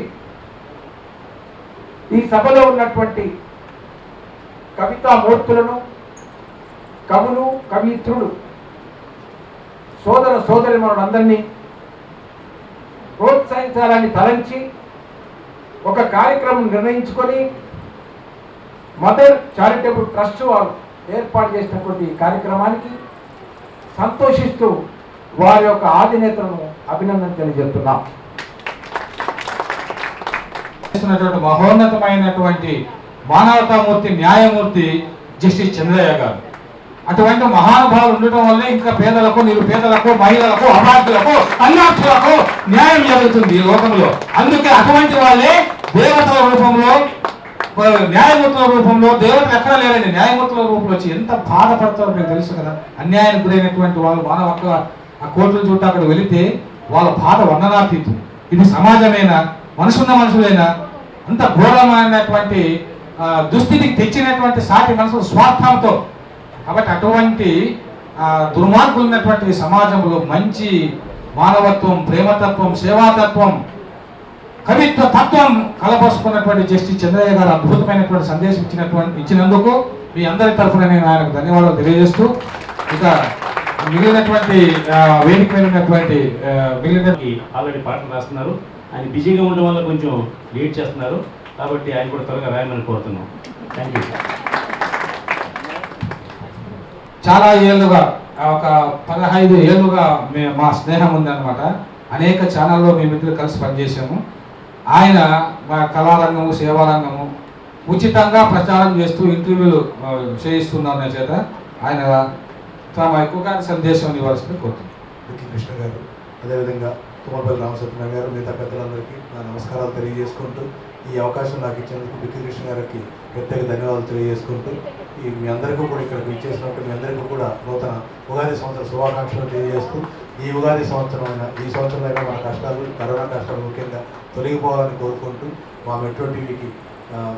ఈ సభలో ఉన్నటువంటి కవితామూర్తులను, కవులు, కవిత్రులు, సోదర సోదరిమణులందరినీ ప్రోత్సహించాలని తలంచి ఒక కార్యక్రమం నిర్ణయించుకొని మదర్ చారిటబుల్ ట్రస్ట్ వారు ఏర్పాటు చేసినటువంటి కార్యక్రమానికి సంతోషిస్తూ వారి యొక్క ఆధినేతలను అభినందన తెలియజేస్తున్నాం. మహోన్నతమైనటువంటి మానవతామూర్తి, న్యాయమూర్తి జస్టిస్ చంద్రయ్య గారు. అటువంటి మహానుభావులు ఉండటం వల్లే ఇంకా పేదలకు, నిరుపేదలకు, మహిళలకు, అభాగ్యులకు, అన్నార్థులకు న్యాయం జరుగుతుంది ఈ లోకంలో. అందుకే అటువంటి వాళ్ళే దేవతల రూపంలో, న్యాయమూర్తుల రూపంలో, దేవతలు ఎక్కడ లేరండి, న్యాయమూర్తుల రూపంలో వచ్చి ఎంత బాధపడతారో మీకు తెలుసు కదా. అన్యాయానికి గురైనటువంటి వాళ్ళు మానవ హక్కు ఆ కోర్టుల చుట్టూ అక్కడ వెళితే వాళ్ళ బాధ వర్ణనాతీతం. ఇది సమాజమైనా, మనుషులైనా అంత ఘోరమైనటువంటి దుస్థితికి తెచ్చినటువంటి సాటి మనుషులు స్వార్థంతో. కాబట్టి అటువంటి దుర్మార్గులు ఉన్నటువంటి సమాజంలో మంచి మానవత్వం, ప్రేమతత్వం, సేవాతత్వం, కవిత్వ తత్వం కలబోసుకున్నటువంటి జస్టిస్ చంద్రయ్య గారు అద్భుతమైనటువంటి సందేశం ఇచ్చినందుకు మీ అందరి తరఫున నేను ఆయనకు ధన్యవాదాలు తెలియజేస్తూ, ఇక మిగిలినటువంటి వేదిక మీద ఉన్నటువంటి ఆల్రెడీ పాటలు రాస్తున్నారు. ఆయన బిజీగా ఉండడం వల్ల కొంచెం లేట్ చేస్తున్నారు. కాబట్టి ఆయన కూడా త్వరగా రాయమని కోరుతున్నాం. Thank you. చాలా ఏళ్ళుగా, ఒక 15 ఏళ్ళుగా మా స్నేహం ఉందన్నమాట. అనేక ఛానల్లో మేమిద్దరు కలిసి పనిచేసాము. ఆయన మా కళారంగము, సేవారంగము ఉచితంగా ప్రచారం చేస్తూ ఇంటర్వ్యూలు చేయిస్తున్న చేత ఆయన తమ ఎక్కువగా సందేశం ఇవ్వాల్సింది కోరుతున్నాను. కృష్ణ గారు, అదేవిధంగా తుమ్మపల్లి రామసత్యనారాయణ గారు, మిగతా పెద్దలందరికీ నా నమస్కారాలు తెలియజేసుకుంటూ, ఈ అవకాశం నాకు ఇచ్చినందుకు బిక్కి కృష్ణ గారికి ప్రత్యేక ధన్యవాదాలు తెలియజేసుకుంటూ, మీ అందరికీ కూడా ఇక్కడికి ఇచ్చేసినట్టు మీ అందరికీ కూడా నూతన ఉగాది సంవత్సర శుభాకాంక్షలు తెలియజేస్తూ, ఈ ఉగాది ఈ సంవత్సరంలో మన కష్టాలు, కరోనా కష్టాలు ముఖ్యంగా తొలగిపోవాలని కోరుకుంటూ, మా మెట్రో టీవీకి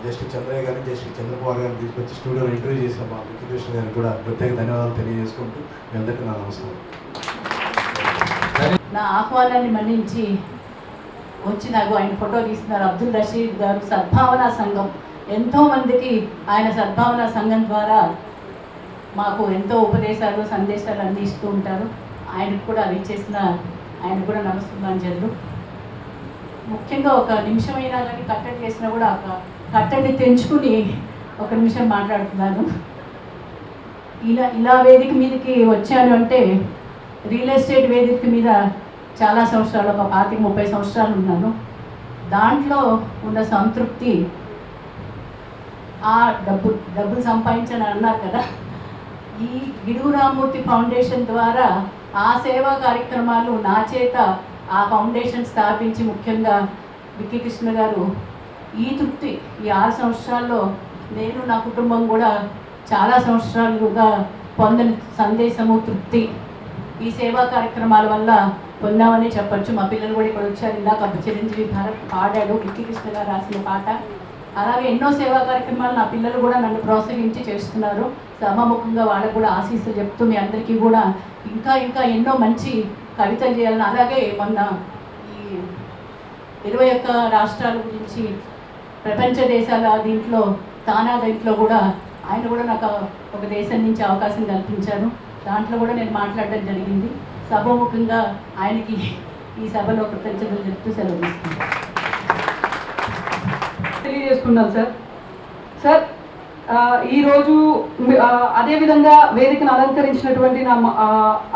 జస్టిస్ చంద్రయ్య గారిని, జస్టిస్ చంద్రకుమార్ గారిని తీసుకొచ్చి స్టూడియోలో ఇంటర్వ్యూ చేసిన మా బిక్కి కృష్ణ గారికి కూడా ప్రత్యేక ధన్యవాదాలు తెలియజేసుకుంటూ మీ అందరికీ నా నమస్కారం. నా ఆహ్వానాన్ని మన్నించి వచ్చి నాకు ఆయన ఫోటో తీస్తున్నారు అబ్దుల్ రషీద్ గారు. సద్భావన సంఘం ఎంతోమందికి ఆయన సద్భావన సంఘం ద్వారా మాకు ఎంతో ఉపదేశాలు, సందేశాలు అందిస్తూ ఉంటారు. ఆయనకు కూడా అది చేసిన ఆయన కూడా నమస్కారాంజలు. ముఖ్యంగా ఒక నిమిషమైనా కానీ కట్టడి చేసినా కూడా ఒక కట్టడి తెంచుకుని ఒక నిమిషం మాట్లాడుతున్నాను. ఇలా వేదిక మీదకి వచ్చాను అంటే రియల్ ఎస్టేట్ వేదిక మీద చాలా సంవత్సరాలు, ఒక 25-30 సంవత్సరాలు ఉన్నాను. దాంట్లో ఉన్న సంతృప్తి, ఆ డబ్బులు సంపాదించని అన్నారు కదా, ఈ గిడుగు రామమూర్తి ఫౌండేషన్ ద్వారా ఆ సేవా కార్యక్రమాలు నా చేత ఆ ఫౌండేషన్ స్థాపించి, ముఖ్యంగా బిక్కి కృష్ణ గారు ఈ తృప్తి ఈ 6 సంవత్సరాల్లో నేను నా కుటుంబం కూడా చాలా సంవత్సరాలుగా పొందని సందేశము, తృప్తి ఈ సేవా కార్యక్రమాల వల్ల పొందామని చెప్పచ్చు. మా పిల్లలు కూడా ఇక్కడ వచ్చారు. ఇందాక చిరంజీవి భారత్ పాడాడు, బిక్కి కృష్ణ గారు రాసిన పాట. అలాగే ఎన్నో సేవా కార్యక్రమాలు నా పిల్లలు కూడా నన్ను ప్రోత్సహించి చేస్తున్నారు. సభాముఖంగా వాళ్ళకు కూడా ఆశీస్సులు చెప్తూ మీ అందరికీ కూడా ఇంకా ఎన్నో మంచి కవితలు చేయాలని, అలాగే మొన్న ఈ 21 రాష్ట్రాల గురించి ప్రపంచ దేశాల దీంట్లో దీంట్లో కూడా ఆయన కూడా నాకు ఒక దేశం నుంచి అవకాశం కల్పించారు. దాంట్లో కూడా నేను మాట్లాడడం జరిగింది. సభాముఖంగా ఆయనకి ఈ సభలో కృతజ్ఞతలు చెప్తూ సెలవు తీసుకుంటాను. తెలియజేసుకున్నాను సార్. ఈరోజు అదేవిధంగా వేదికను అలంకరించినటువంటి నా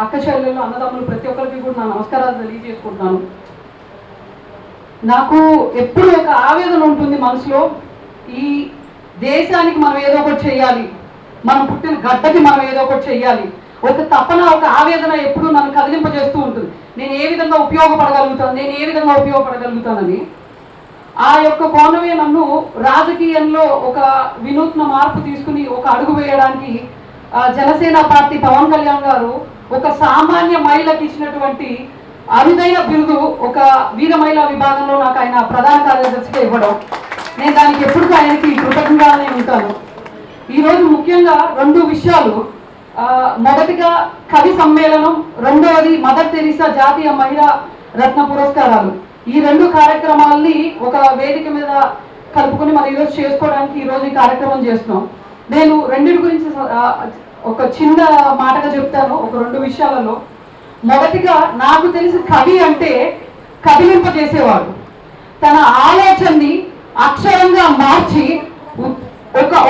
అక్క చెల్లెలు, అన్నదమ్ములు ప్రతి ఒక్కరికి కూడా నా నమస్కారాలు తెలియజేసుకుంటున్నాను. నాకు ఎప్పుడు ఒక ఆవేదన ఉంటుంది మనసులో, ఈ దేశానికి మనం ఏదో ఒకటి చేయాలి, మనం పుట్టిన గడ్డకి మనం ఏదో ఒకటి చేయాలి, ఒక తపన, ఒక ఆవేదన ఎప్పుడు నన్ను కదిలింపజేస్తూ ఉంటుంది. నేను ఏ విధంగా ఉపయోగపడగలుగుతానని. ఆ యొక్క కోణమే నన్ను రాజకీయంలో ఒక వినూత్న మార్పు తీసుకుని ఒక అడుగు వేయడానికి జనసేన పార్టీ పవన్ కళ్యాణ్ గారు ఒక సామాన్య మహిళకి ఇచ్చినటువంటి అరుదైన బిరుదు, ఒక వీర మహిళా విభాగంలో నాకు ఆయన ప్రధాన కార్యదర్శిగా ఇవ్వడం, నేను దానికి ఎప్పుడు ఆయనకి కృతజ్ఞతగానే ఉంటాను. ఈరోజు ముఖ్యంగా 2 విషయాలు. మొదటిగా కవి సమ్మేళనం, రెండవది మదర్ తెరీసా జాతీయ మహిళా రత్న పురస్కారాలు. ఈ 2 కార్యక్రమాలని ఒక వేదిక మీద కలుపుకొని మనం ఈరోజు చేసుకోవడానికి ఈరోజు ఈ కార్యక్రమం చేస్తున్నాం. నేను రెండింటి గురించి ఒక చిన్న మాటగా చెప్తాను, ఒక 2 విషయాలలో. మొదటిగా నాకు తెలిసి కవి అంటే కదిలింపజేసేవాడు. తన ఆలోచనని అక్షరంగా మార్చి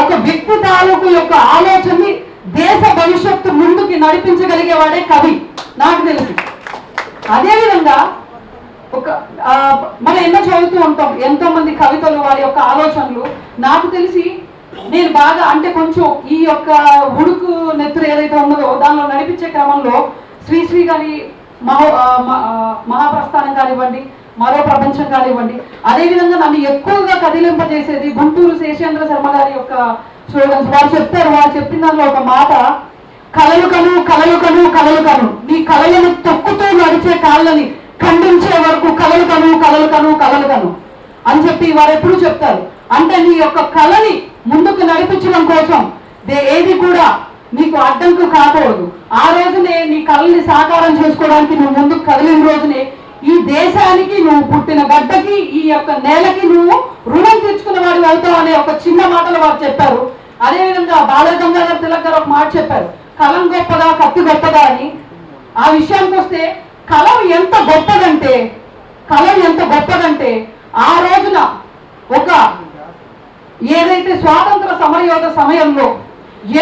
ఒక వ్యక్తి తాలూకు యొక్క ఆలోచనని దేశ భవిష్యత్తు ముందుకి నడిపించగలిగేవాడే కవి నాకు తెలిసి. అదేవిధంగా మనం ఎన్నో చదువుతూ ఉంటాం, ఎంతో మంది కవితలు, వారి యొక్క ఆలోచనలు. నాకు తెలిసి నేను బాగా అంటే కొంచెం ఈ యొక్క ఉడుకు నెత్తురు ఏదైతే ఉన్నదో దానిలో నడిపించే క్రమంలో శ్రీశ్రీ గారి మహాప్రస్థానం కానివ్వండి, మరో ప్రపంచం కానివ్వండి, అదేవిధంగా నన్ను ఎక్కువగా కదిలింపజేసేది గుంటూరు శేషేంద్ర శర్మ గారి యొక్క స్లోగన్స్. వారు చెప్పిన దానిలో ఒక మాట, కలలు కను కలలు కను కలలు కను, నీ కలలను తొక్కుతూ నడిచే కాళ్ళని ఖండించే వరకు కలలు కను కలలు కను కలలు కను అని చెప్పి వారు ఎప్పుడు చెప్తారు. అంటే నీ యొక్క కళని ముందుకు నడిపించడం కోసం ఏది కూడా నీకు అడ్డంకు కాకూడదు. ఆ రోజునే నీ కళని సాకారం చేసుకోవడానికి నువ్వు ముందుకు కదిలిన రోజునే ఈ దేశానికి, నువ్వు పుట్టిన గడ్డకి, ఈ యొక్క నేలకి నువ్వు రుణం తీర్చుకున్న వాడు అవుతావు అనే ఒక చిన్న మాటలు వారు చెప్పారు. అదేవిధంగా బాలగంగాధర తిలక్ గారు ఒక మాట చెప్పారు, కలం గొప్పదా కత్తి గొప్పదా అని. ఆ విషయానికి వస్తే కలం ఎంత గొప్పదంటే ఆ రోజున ఒక ఏదైతే స్వాతంత్ర సమరయోధ సమయంలో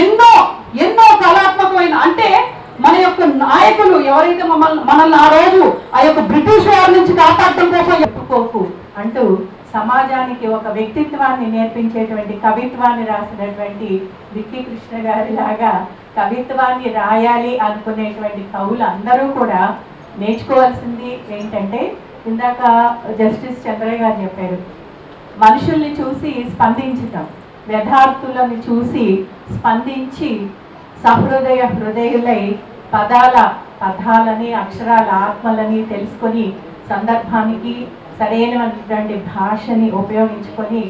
ఎన్నో కళాత్మకమైన, అంటే మన యొక్క నాయకులు ఎవరైతే మనల్ని ఆ రోజు ఆ యొక్క బ్రిటిష్ వారి నుంచి కాపాడటం కోసం చెప్పుకోకు అంటూ సమాజానికి ఒక వ్యక్తిత్వాన్ని నేర్పించేటువంటి కవిత్వాన్ని రాసినటువంటి విక్కీ కృష్ణ గారి లాగా కవిత్వాన్ని రాయాలి అనుకునేటువంటి కవులు అందరూ కూడా నేర్చుకోవాల్సింది ఏంటంటే, ఇందాక జస్టిస్ చంద్రయ్య గారు చెప్పారు, మనుషుల్ని చూసి స్పందించటం, యథార్థులను చూసి స్పందించి హృదయులై పదాలని అక్షరాల ఆత్మలని తెలుసుకొని సందర్భానికి సరైనటువంటి భాషని ఉపయోగించుకొని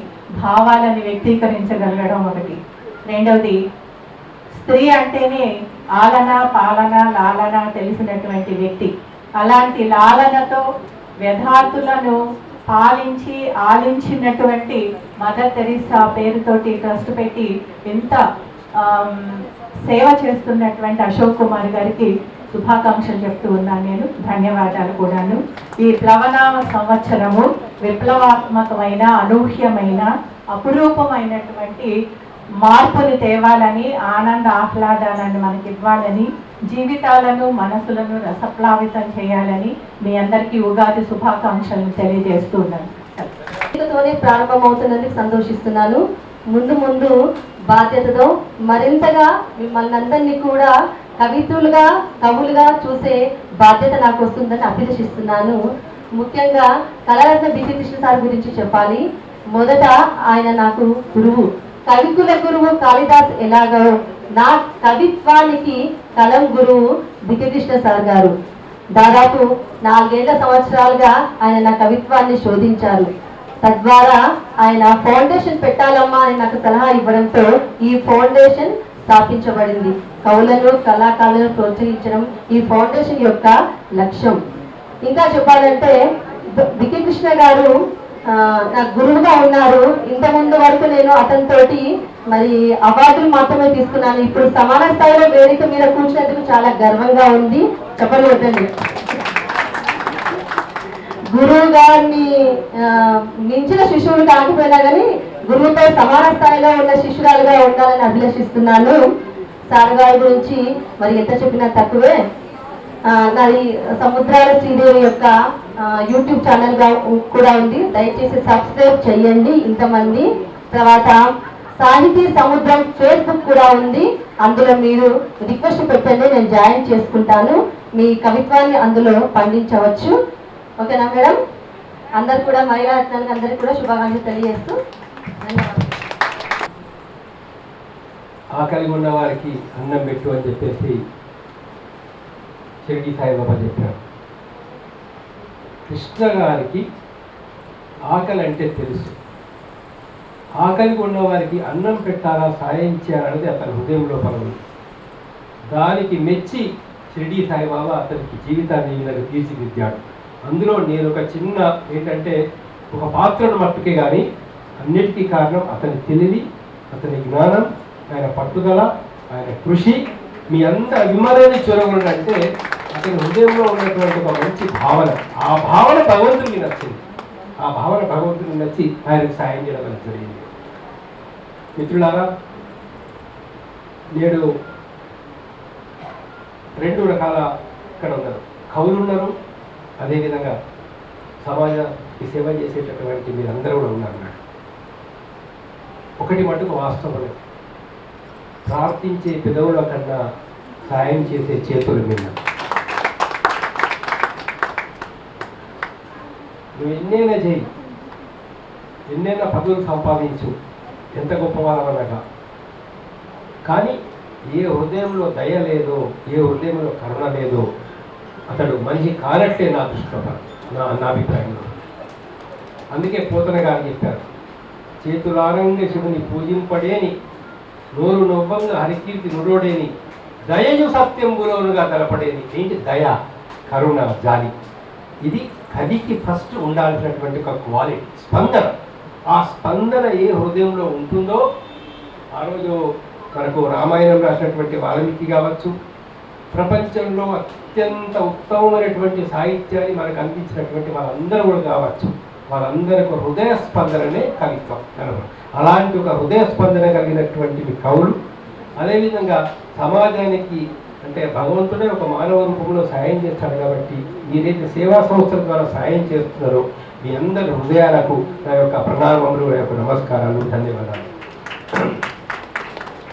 భావాలని వ్యక్తీకరించగలగడం ఒకటి. రెండవది, స్త్రీ అంటేనే ఆలన పాలన లాలన తెలిసినటువంటి వ్యక్తి. అలాంటి లాలనతో యథార్థులను పాలించి ఆలించినటువంటి మదర్ తెరీసా పేరుతోటి ట్రస్ట్ పెట్టి ఎంత సేవ చేస్తున్నటువంటి అశోక్ కుమార్ గారికి శుభాకాంక్షలు చెప్తూ ఉన్నాను నేను. ధన్యవాదాలు కూడాను. ఈ ప్లవనామ సంవత్సరము విప్లవాత్మకమైన, అనూహ్యమైన, అపురూపమైనటువంటి మార్పులు తేవాలని, ఆనంద ఆహ్లాదాలను మనకి ఇవ్వాలని, జీవితాలను మనసులను రసప్లావితం చేయాలని మీ అందరికీ ఉగాది శుభాకాంక్షలను తెలియజేస్తున్నాను. తోనే ప్రారంభమవుతున్నందుకు సంతోషిస్తున్నాను. ముందు బాధ్యతతో మరింతగా మిమ్మల్ని అందరినీ కూడా కవులుగా చూసే బాధ్యత నాకు వస్తుందని అభిలషిస్తున్నాను. ముఖ్యంగా కళారత్న బిజీ కృష్ణ సార్ గురించి చెప్పాలి. మొదట ఆయన నాకు గురువు, కవికుల గురువు కాళిదాస్ ఎలాగో నా కవిత్వానికి కలం గురువు బిజీ సార్ గారు. దాదాపు 4 సంవత్సరాలుగా ఆయన నా కవిత్వాన్ని శోధించారు. తద్వారా ఆయన ఫౌండేషన్ పెట్టాలమ్మా అని నాకు సలహా ఇవ్వడంతో ఈ ఫౌండేషన్ స్థాపించబడింది. కవులను, కళాకారులను ప్రోత్సహించడం ఈ ఫౌండేషన్ యొక్క లక్ష్యం. ఇంకా చెప్పాలంటే బికి కృష్ణ గారు నా గురువుగా ఉన్నారు. ఇంతకుముందు వరకు నేను అతనితోటి మరి అవార్డులు మాత్రమే తీసుకున్నాను. ఇప్పుడు సమాన స్థాయిలో వేదిక మీద కూర్చున్నందుకు చాలా గర్వంగా ఉంది. చెప్పలేదండి. గురువు గారిని మించిన శిష్యుడు కాకపోయినా కానీ గురువుతో సమాన స్థాయిలో ఉన్న శిష్యురాలుగా ఉండాలని అభిలషిస్తున్నాను. సార్ గారి గురించి మరి ఎంత చెప్పినా తక్కువే. నాది సముద్రాల శ్రీదేవి యొక్క యూట్యూబ్ ఛానల్ కూడా ఉంది, దయచేసి సబ్స్క్రైబ్ చేయండి ఇంతమంది. తర్వాత సాహితీ సముద్రం ఫేస్బుక్ కూడా ఉంది, అందులో మీరు రిక్వెస్ట్ పెట్టండి, నేను జాయిన్ చేసుకుంటాను. మీ కవిత్వాన్ని అందులో పండించవచ్చు. ఓకేనా మేడం? అందరు కూడా మహిళా రత్నాలకు అందరికి కూడా శుభాకాంక్షలు తెలియజేస్తూ ఆకలి ఉన్న వారికి అన్నం పెట్టు అని చెప్పేసి షిరిడి సాయిబాబా చెప్పారు. కృష్ణ గారికి ఆకలి అంటే తెలుసు. ఆకలిగా ఉన్న వారికి అన్నం పెట్టాలా, సాయం చేయాలనేది అతని హృదయంలో పనులు. దానికి మెచ్చి షిరిడి సాయిబాబా అతనికి జీవితాన్ని ఈయనకు తీర్చిదిద్దాడు. అందులో నేను ఒక చిన్న ఏంటంటే ఒక పాత్రను మట్టుకే కానీ అన్నిటికీ కారణం అతని తెలివి, అతని జ్ఞానం, ఆయన పట్టుదల, ఆయన కృషి. మీ అంత విమలని చొరవడంటే అతని హృదయంలో ఉన్నటువంటి ఒక మంచి భావన. ఆ భావన భగవంతుడికి నచ్చింది. ఆ భావన భగవంతుడికి నచ్చి ఆయనకు సాయం చేయడం జరిగింది. మిత్రులారా, నేడు 2 రకాల ఇక్కడ ఉన్నారు. కవులు ఉన్నారు, అదేవిధంగా సమాజానికి సేవ చేసేటటువంటి మీరందరూ కూడా ఉన్నారు. ఒకటి మటుకు వాస్తవమే, ప్రార్థించే పెదవుల కన్నా సాయం చేసే చేతులు మీద. నువ్వు ఎన్నైనా చేయి, ఎన్నైనా పదవులు సంపాదించు, ఎంత గొప్పవాళ్ళమనగా, కానీ ఏ హృదయంలో దయ లేదో, ఏ హృదయంలో కరుణ లేదో అతడు మనిషి కానట్లే నా దృష్టిలో, నా అభిప్రాయంలో. అందుకే పోతన గారు చెప్పారు, చేతులారంగ శివుని పూజింపడేని, నోరు నొవ్వంగా హరికీర్తి నుడోడేని, దయయు సత్యంబులోనుగా తెలపడేని. ఏంటి దయ, కరుణ, జాలి. ఇది కవికి ఫస్ట్ ఉండాల్సినటువంటి ఒక క్వాలిటీ, స్పందన. ఆ స్పందన ఏ హృదయంలో ఉంటుందో, ఆ రోజు మనకు రామాయణం రాసినటువంటి వాల్మీకి కావచ్చు, ప్రపంచంలో అత్యంత ఉత్తమమైనటువంటి సాహిత్యాన్ని మనకు అందించినటువంటి వాళ్ళందరూ కూడా కావచ్చు, వాళ్ళందరికీ హృదయ స్పందననే కవిత్వం కనుక. అలాంటి ఒక హృదయ స్పందన కలిగినటువంటి కవులు, అదేవిధంగా సమాజానికి అంటే భగవంతుడే ఒక మానవ రూపంలో సాయం చేస్తాడు కాబట్టి మీరైతే సేవా సంస్థల ద్వారా సాయం చేస్తున్నారో మీ అందరి హృదయాలకు నా యొక్క ప్రణామములు, నా యొక్క నమస్కారాలు, ధన్యవాదాలు.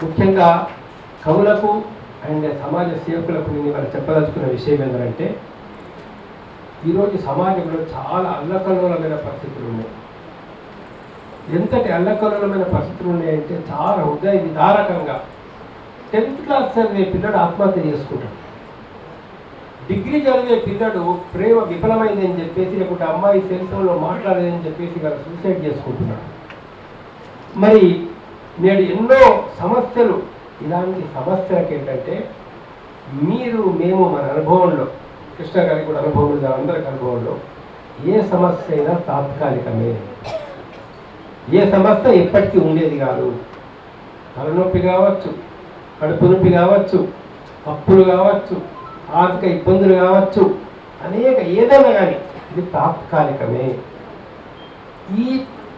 ముఖ్యంగా కవులకు అండ్ సమాజ సేవకులకు నేను ఇవాళ చెప్పదలుచుకున్న విషయం ఏంటంటే, ఈరోజు సమాజంలో చాలా అల్లకల్లోలమైన పరిస్థితులు ఉన్నాయి. ఎంతటి అల్లకల్లోలమైన పరిస్థితులు ఉన్నాయంటే చాలా హృదయ విదారకంగా 10th క్లాస్ చదివే పిల్లడు ఆత్మహత్య చేసుకుంటాడు. డిగ్రీ చదివే పిల్లడు ప్రేమ విఫలమైందని చెప్పేసి, లేకుంటే అమ్మాయి సెల్ ఫోన్లో మాట్లాడలేదని చెప్పేసి వాళ్ళు సూసైడ్ చేసుకుంటున్నాడు. మరి నేడు ఎన్నో సమస్యలు, ఇలాంటి సమస్యలకు ఏంటంటే మేము మన అనుభవంలో, కృష్ణ గారికి కూడా అనుభవం ఉంది, అందరికి అనుభవంలో, ఏ సమస్య అయినా తాత్కాలికమే. ఏ సమస్య ఎప్పటికీ ఉండేది కాదు. తలనొప్పి కావచ్చు, కడుపు నొప్పి కావచ్చు, అప్పులు కావచ్చు, ఆర్థిక ఇబ్బందులు కావచ్చు, అనేక ఏదైనా కానీ ఇది తాత్కాలికమే.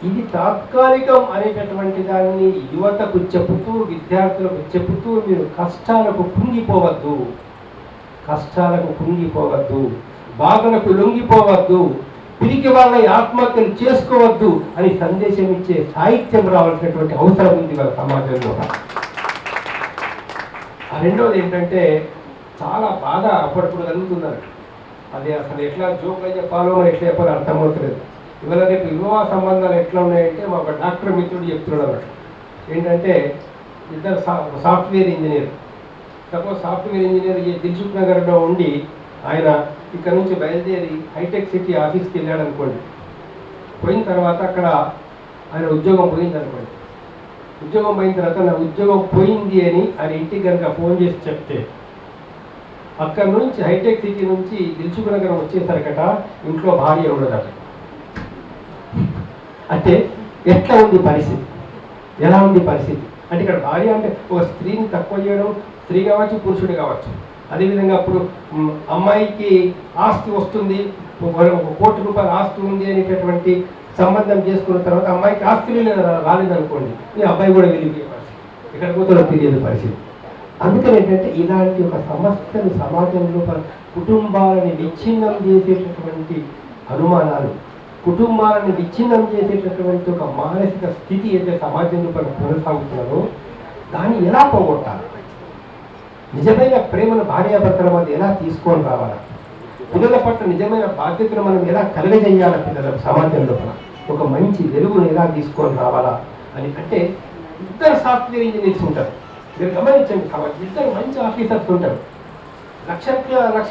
ఇది తాత్కాలికం అనేటటువంటి దాన్ని యువతకు చెబుతూ, విద్యార్థులకు చెబుతూ మీరు కష్టాలకు కుంగిపోవద్దు, కష్టాలకు కుంగిపోవద్దు, బాధలకు లొంగిపోవద్దు, పిరికి వాళ్ళ ఆత్మహత్యలు చేసుకోవద్దు అని సందేశం ఇచ్చే సాహిత్యం రావాల్సినటువంటి అవసరం ఉంది వాళ్ళ సమాజంలో. రెండవది ఏంటంటే చాలా బాధ అప్పుడప్పుడు కలుగుతున్నారు. అది అసలు ఎట్లా జోక్గా చెప్పాలో మరి ఎట్లా చెప్పాలో అర్థమవుతలేదు. ఇవాళ రేపు వివాహ సంబంధాలు ఎట్లా ఉన్నాయంటే మా ఒక డాక్టర్ మిత్రుడు చెప్తున్నాడు అన్నమాట. ఏంటంటే ఇద్దరు software engineer, suppose software engineer Dilsukh నగర్లో ఉండి ఆయన ఇక్కడ నుంచి బయలుదేరి హైటెక్ సిటీ ఆఫీస్కి వెళ్ళాడు అనుకోండి. పోయిన తర్వాత అక్కడ ఆయన ఉద్యోగం పోయింది అనుకోండి. ఉద్యోగం పోయిన తర్వాత నా ఉద్యోగం పోయింది అని ఆయన ఇంటికి కనుక ఫోన్ చేసి చెప్తే, అక్కడ నుంచి హైటెక్ సిటీ నుంచి దిల్సుఖ్ నగర్ వచ్చేసరికట ఇంట్లో భార్య ఉండదట. అంటే ఎట్లా ఉంది పరిస్థితి, ఎలా ఉంది పరిస్థితి అంటే ఇక్కడ భార్య అంటే ఒక స్త్రీని తక్కువ చేయడం, స్త్రీ కావచ్చు పురుషుడు కావచ్చు. అదేవిధంగా అప్పుడు అమ్మాయికి ఆస్తి వస్తుంది, 1 కోటి రూపాయల ఆస్తి ఉంది అనేటటువంటి సంబంధం చేసుకున్న తర్వాత అమ్మాయికి ఆస్తి రాలేదనుకోండి, ఈ అబ్బాయి కూడా వెళ్ళిపోయే పరిస్థితి, ఎక్కడ పోతారో తెలియదు పరిస్థితి. అందుకని ఏంటంటే ఇలాంటి ఒక సమస్యలు సమాజంలో కుటుంబాలని విచ్ఛిన్నం చేసేటటువంటి అనుమానాలు, కుటుంబాలను విచ్ఛిన్నం చేసేటటువంటి ఒక మానసిక స్థితి అయితే సమాజంలో కొనసాగుతున్నారో దాన్ని ఎలా పోగొట్టాలి, నిజమైన ప్రేమను భార్యాభర్తల మధ్య ఎలా తీసుకొని రావాలా, పిల్లల పట్ల నిజమైన బాధ్యతను మనం ఎలా కలగజేయాలి, పిల్లలకు సమాజంలో ఒక మంచి వెలుగును ఎలా తీసుకొని రావాలా అని. అంటే ఇద్దరు సాఫ్ట్వేర్ ఇంజనీర్స్ ఉంటారు, మీరు గమనించండి, ఇద్దరు మంచి ఆఫీసర్స్ ఉంటారు. లక్ష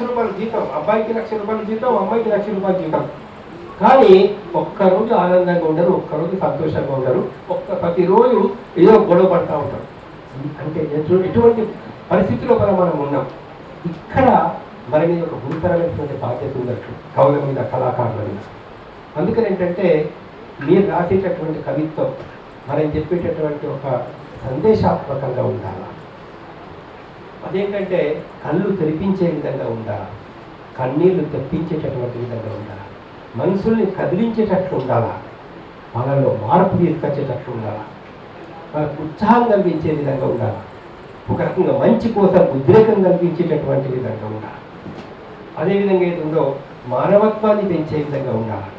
రూపాయల జీతం, అబ్బాయికి 1,00,000 రూపాయల జీతం, అమ్మాయికి 1,00,000 రూపాయల జీతం. కానీ ఒక్కరోజు ఆనందంగా ఉండరు, ఒక్కరోజు సంతోషంగా ఉండరు, ప్రతిరోజు ఏదో గొడవ పడుతూ ఉంటారు. అంటే ఎటువంటి పరిస్థితిలో మనం ఉన్నాం. ఇక్కడ మన మీద ఒక గురుతరమైనటువంటి బాధ్యత ఉన్నట్లు కవుల మీద, కళాకారుల మీద. అందుకని ఏంటంటే మీరు రాసేటటువంటి కవిత్వం మనం చెప్పేటటువంటి ఒక సందేశాత్మకంగా ఉండాలి. అదేంటంటే కళ్ళు తెరిపించే విధంగా ఉండాలి, కన్నీళ్లు తెప్పించేటటువంటి విధంగా ఉండాలి, మనుషుల్ని కదిలించేటట్లు ఉండాలా, వాళ్ళలో మార్పు తీసుకొచ్చేటట్లు ఉండాలా, వాళ్ళకు ఉత్సాహం కలిగించే విధంగా ఉండాలి, ఒక రకంగా మంచి కోసం ఉద్రేకం కలిగించేటటువంటి విధంగా ఉండాలి. అదేవిధంగా ఏదో మానవత్వాన్ని పెంచే విధంగా ఉండాలి,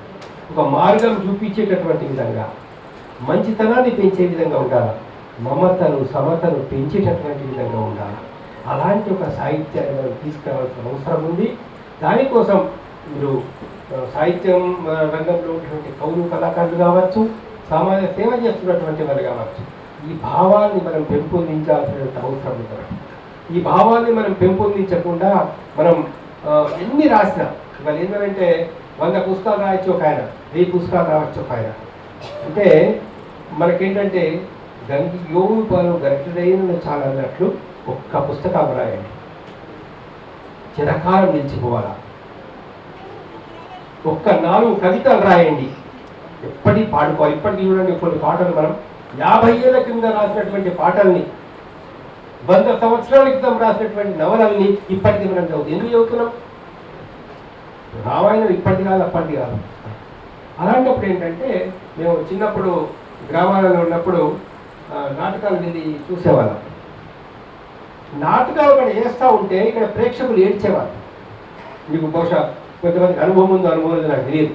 ఒక మార్గం చూపించేటటువంటి విధంగా, మంచితనాన్ని పెంచే విధంగా ఉండాలి, మమతను సమతను పెంచేటటువంటి విధంగా ఉండాలి. అలాంటి ఒక సాహిత్యాన్ని మనం తీసుకురావాల్సిన అవసరం ఉంది. దానికోసం మీరు సాహిత్యం రంగంలో ఉన్నటువంటి కవులు, కళాకారులు కావచ్చు, సమాజ సేవ చేస్తున్నటువంటి వారు కావచ్చు, ఈ భావాన్ని మనం పెంపొందించాల్సినటువంటి అవసరం ఉంది. ఈ భావాన్ని మనం పెంపొందించకుండా మనం ఎన్ని రాసినా, ఇవాళ ఏంటంటే 100 పుస్తకాలు రాయొచ్చు ఒక ఆయన, 1000 పుస్తకాలు రావచ్చు ఒక ఆయన. అంటే మనకేంటంటే గంగి యోగు పాలు గరిటెడైన చాలా అన్నట్లు ఒక్క పుస్తకం రాయండి, చిరకాలం నిలిచిపోవాలా. ఒక్క 4 కవితలు రాయండి, ఎప్పటికీ పాడుకోవాలి. ఇప్పటికీ చూడండి కొన్ని పాటలు మనం 50 ఏళ్ల కింద రాసినటువంటి పాటల్ని, 100 సంవత్సరాల క్రితం రాసినటువంటి నవలల్ని ఇప్పటికీ మనం చదువుతాం. ఎందుకు చదువుతున్నాం? రామాయణం ఇప్పటిది కాదు, అప్పటిది కాదు. అలాంటప్పుడు ఏంటంటే మేము చిన్నప్పుడు గ్రామాలలో ఉన్నప్పుడు నాటకాలు వెళ్ళి చూసేవాళ్ళం. నాటకాలు ఇక్కడ వేస్తూ ఉంటే ఇక్కడ ప్రేక్షకులు ఏడ్చేవాళ్ళు. మీకు బహుశా కొంతమందికి అనుభవం ఉందో అనుభవం లేదు నాకు తెలియదు.